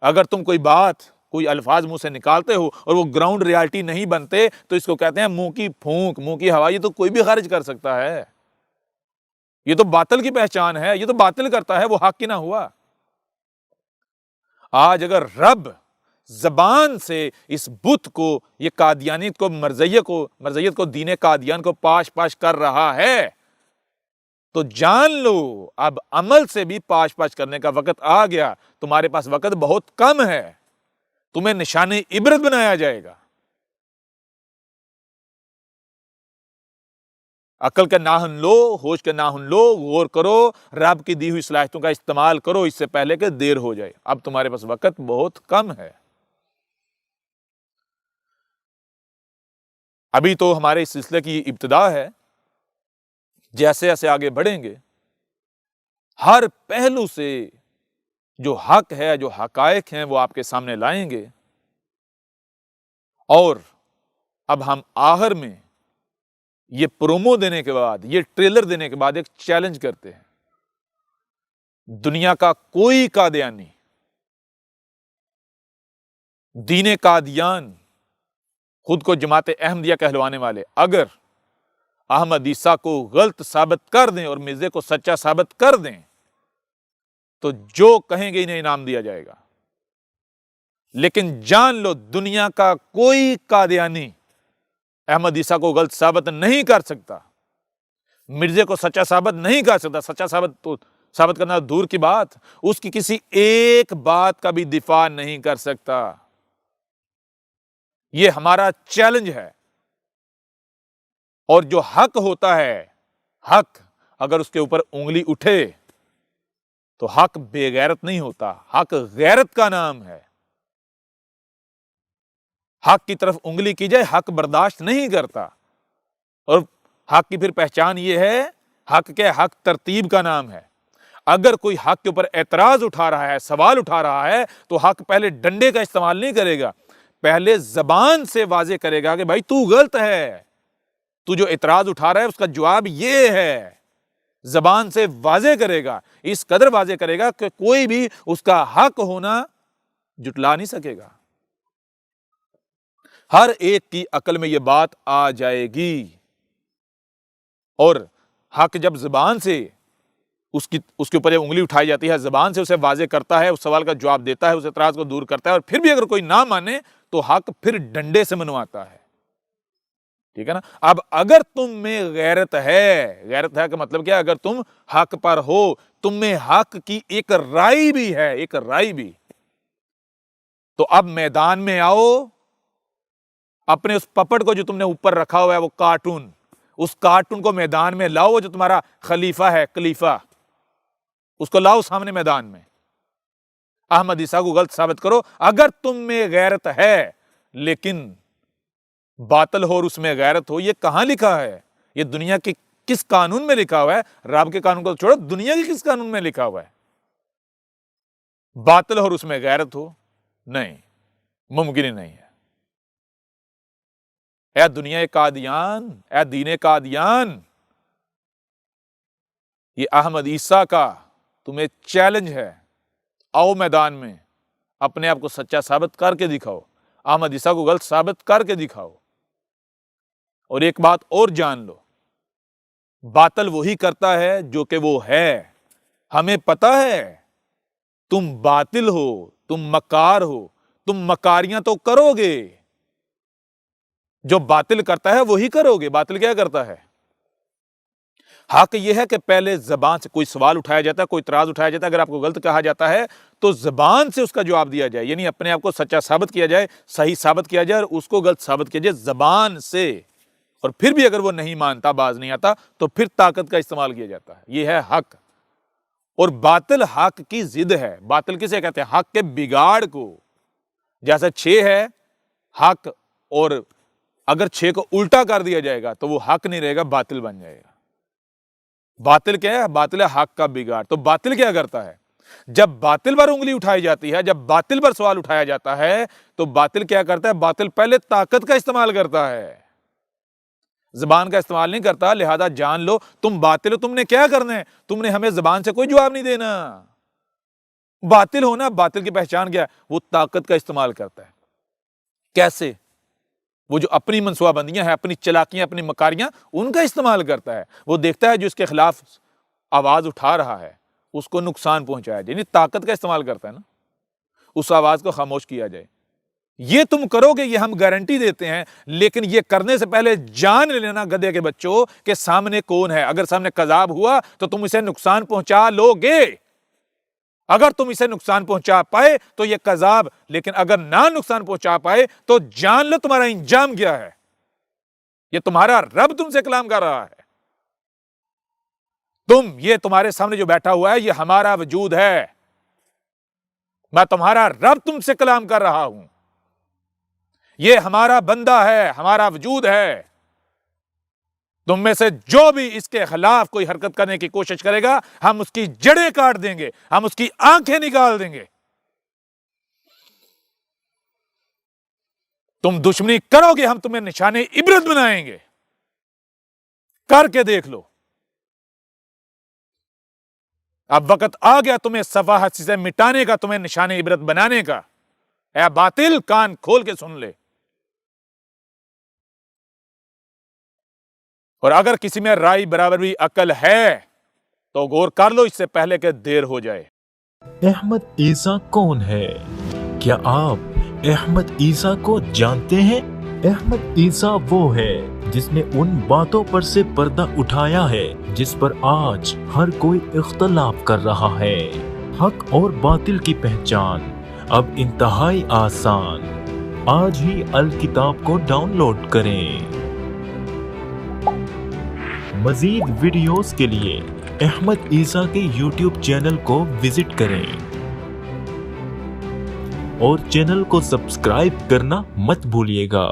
S1: اگر تم کوئی بات، کوئی الفاظ منہ سے نکالتے ہو اور وہ گراؤنڈ ریالٹی نہیں بنتے تو اس کو کہتے ہیں منہ کی پھونک، منہ کی ہوا۔ یہ تو کوئی بھی خارج کر سکتا ہے، یہ تو باطل کی پہچان ہے، یہ تو باطل کرتا ہے، وہ حق کی نہ ہوا۔ آج اگر رب زبان سے اس بت کو، یہ قادیانیت کو، مرزیت کو، دین قادیان کو پاش پاش کر رہا ہے، تو جان لو اب عمل سے بھی پاش پاش کرنے کا وقت آ گیا۔ تمہارے پاس وقت بہت کم ہے، تمہیں نشان عبرت بنایا جائے گا۔ عقل کے ناہن لو، ہوش کے ناہن لو، غور کرو، رب کی دی ہوئی صلاحیتوں کا استعمال کرو اس سے پہلے کہ دیر ہو جائے۔ اب تمہارے پاس وقت بہت کم ہے۔ ابھی تو ہمارے اس سلسلے کی ابتدا ہے، جیسے جیسے آگے بڑھیں گے ہر پہلو سے جو حق ہے، جو حقائق ہیں، وہ آپ کے سامنے لائیں گے۔ اور اب ہم آخر میں یہ پرومو دینے کے بعد، یہ ٹریلر دینے کے بعد ایک چیلنج کرتے ہیں۔ دنیا کا کوئی قادیانی، دین قادیان، خود کو جماعت احمدیہ کہلوانے والے، اگر احمد عیسیٰ کو غلط ثابت کر دیں اور مرزے کو سچا ثابت کر دیں تو جو کہیں گے انہیں انعام دیا جائے گا۔ لیکن جان لو دنیا کا کوئی قادیانی احمد عیسیٰ کو غلط ثابت نہیں کر سکتا، مرزے کو سچا ثابت نہیں کر سکتا۔ سچا ثابت کرنا دور کی بات، اس کی کسی ایک بات کا بھی دفاع نہیں کر سکتا۔ یہ ہمارا چیلنج ہے۔ اور جو حق ہوتا ہے، حق اگر اس کے اوپر انگلی اٹھے تو حق بے غیرت نہیں ہوتا، حق غیرت کا نام ہے۔ حق کی طرف انگلی کی جائے حق برداشت نہیں کرتا، اور حق کی پھر پہچان یہ ہے، حق کے حق ترتیب کا نام ہے۔ اگر کوئی حق کے اوپر اعتراض اٹھا رہا ہے، سوال اٹھا رہا ہے، تو حق پہلے ڈنڈے کا استعمال نہیں کرے گا، پہلے زبان سے واضح کرے گا کہ بھائی تو غلط ہے، تو جو اعتراض اٹھا رہا ہے اس کا جواب یہ ہے، زبان سے واضح کرے گا، اس قدر واضح کرے گا کہ کوئی بھی اس کا حق ہونا جٹلا نہیں سکے گا۔ ہر ایک کی عقل میں یہ بات آ جائے گی، اور حق جب زبان سے اس کے اوپر انگلی اٹھائی جاتی ہے، زبان سے اسے واضح کرتا ہے، اس سوال کا جواب دیتا ہے، اس اعتراض کو دور کرتا ہے، اور پھر بھی اگر کوئی نہ مانے تو حق پھر ڈنڈے سے منواتا ہے، ٹھیک ہے نا۔ اب اگر تم میں غیرت ہے کا مطلب کیا ہے؟ اگر تم حق پر ہو، تم میں حق کی ایک رائے بھی ہے، ایک رائے بھی، تو اب میدان میں آؤ، اپنے اس پپٹ کو جو تم نے اوپر رکھا ہوا ہے، وہ کارٹون، اس کارٹون کو میدان میں لاؤ، جو تمہارا خلیفہ ہے، کلیفہ، اس کو لاؤ سامنے میدان میں، احمد عیسیٰ کو غلط ثابت کرو۔ اگر تم میں غیرت ہے لیکن باطل ہو اور اس میں غیرت ہو، یہ کہاں لکھا ہے؟ یہ دنیا کے کس قانون میں لکھا ہوا ہے؟ رب کے قانون کو چھوڑو، دنیا کے کس قانون میں لکھا ہوا ہے؟ باطل ہو اور اس میں غیرت ہو؟ نہیں، ممکن ہی نہیں ہے۔ اے دنیا قادیان، اے دین قادیان، یہ احمد عیسیٰ کا تمہیں چیلنج ہے، آؤ میدان میں، اپنے آپ کو سچا ثابت کر کے دکھاؤ، احمد عیسیٰ کو غلط ثابت کر کے دکھاؤ۔ اور ایک بات اور جان لو، باطل وہی کرتا ہے جو کہ وہ ہے۔ ہمیں پتہ ہے تم باطل ہو، تم مکار ہو، تم مکاریاں تو کرو گے، جو باطل کرتا ہے وہی کرو گے۔ باطل کیا کرتا ہے؟ حق یہ ہے کہ پہلے زبان سے کوئی سوال اٹھایا جاتا ہے، کوئی اعتراض اٹھایا جاتا ہے، اگر آپ کو غلط کہا جاتا ہے تو زبان سے اس کا جواب دیا جائے، یعنی اپنے آپ کو سچا ثابت کیا جائے، صحیح ثابت کیا جائے، اور اس کو غلط ثابت کیا جائے زبان سے۔ اور پھر بھی اگر وہ نہیں مانتا، باز نہیں آتا، تو پھر طاقت کا استعمال کیا جاتا ہے۔ یہ ہے حق، اور باطل حق کی ضد ہے۔ باطل کسے کہتے ہیں؟ حق کے بگاڑ کو۔ جیسے 6 ہے حق، اور اگر 6 کو الٹا کر دیا جائے گا تو وہ حق نہیں رہے گا، باطل بن جائے گا۔ باطل کیا ہے؟ باطل ہے حق کا بگاڑ۔ تو باطل کیا کرتا ہے؟ جب باطل پر انگلی اٹھائی جاتی ہے، جب باطل پر سوال اٹھایا جاتا ہے، تو باطل کیا کرتا ہے؟ باطل پہلے طاقت کا استعمال کرتا ہے، زبان کا استعمال نہیں کرتا۔ لہذا جان لو تم باطل ہو، تم نے کیا کرنا ہے؟ تم نے ہمیں زبان سے کوئی جواب نہیں دینا۔ باطل ہونا، باطل کی پہچان کیا ہے؟ وہ طاقت کا استعمال کرتا ہے۔ کیسے؟ وہ جو اپنی منصوبہ بندیاں ہیں، اپنی چلاکیاں، اپنی مکاریاں، ان کا استعمال کرتا ہے۔ وہ دیکھتا ہے جو اس کے خلاف آواز اٹھا رہا ہے اس کو نقصان پہنچایا جائے، یعنی طاقت کا استعمال کرتا ہے نا، اس آواز کو خاموش کیا جائے۔ یہ تم کرو گے، یہ ہم گارنٹی دیتے ہیں، لیکن یہ کرنے سے پہلے جان لینا گدھے کے بچوں کہ سامنے کون ہے۔ اگر سامنے کذاب ہوا تو تم اسے نقصان پہنچا لو گے، اگر تم اسے نقصان پہنچا پائے تو یہ کذاب، لیکن اگر نہ نقصان پہنچا پائے تو جان لو تمہارا انجام کیا ہے۔ یہ تمہارا رب تم سے کلام کر رہا ہے، یہ تمہارے سامنے جو بیٹھا ہوا ہے یہ ہمارا وجود ہے، میں تمہارا رب تم سے کلام کر رہا ہوں، یہ ہمارا بندہ ہے، ہمارا وجود ہے۔ تم میں سے جو بھی اس کے خلاف کوئی حرکت کرنے کی کوشش کرے گا، ہم اس کی جڑیں کاٹ دیں گے، ہم اس کی آنکھیں نکال دیں گے۔ تم دشمنی کرو گے، ہم تمہیں نشان عبرت بنائیں گے، کر کے دیکھ لو۔ اب وقت آ گیا تمہیں صفحات سے مٹانے کا، تمہیں نشان عبرت بنانے کا۔ اے باطل، کان کھول کے سن لے، اور اگر کسی میں رائے برابر بھی عقل ہے تو غور کر لو اس سے پہلے کہ دیر ہو جائے۔
S2: احمد عیسیٰ کون ہے؟ کیا آپ احمد عیسیٰ کو جانتے ہیں؟ احمد عیسیٰ وہ ہے جس نے ان باتوں پر سے پردہ اٹھایا ہے جس پر آج ہر کوئی اختلاف کر رہا ہے۔ حق اور باطل کی پہچان اب انتہائی آسان۔ آج ہی الکتاب کو ڈاؤن لوڈ کریں۔ مزید ویڈیوز کے لیے احمد عیسیٰ کے یوٹیوب چینل کو وزٹ کریں اور چینل کو سبسکرائب کرنا مت بھولیے گا۔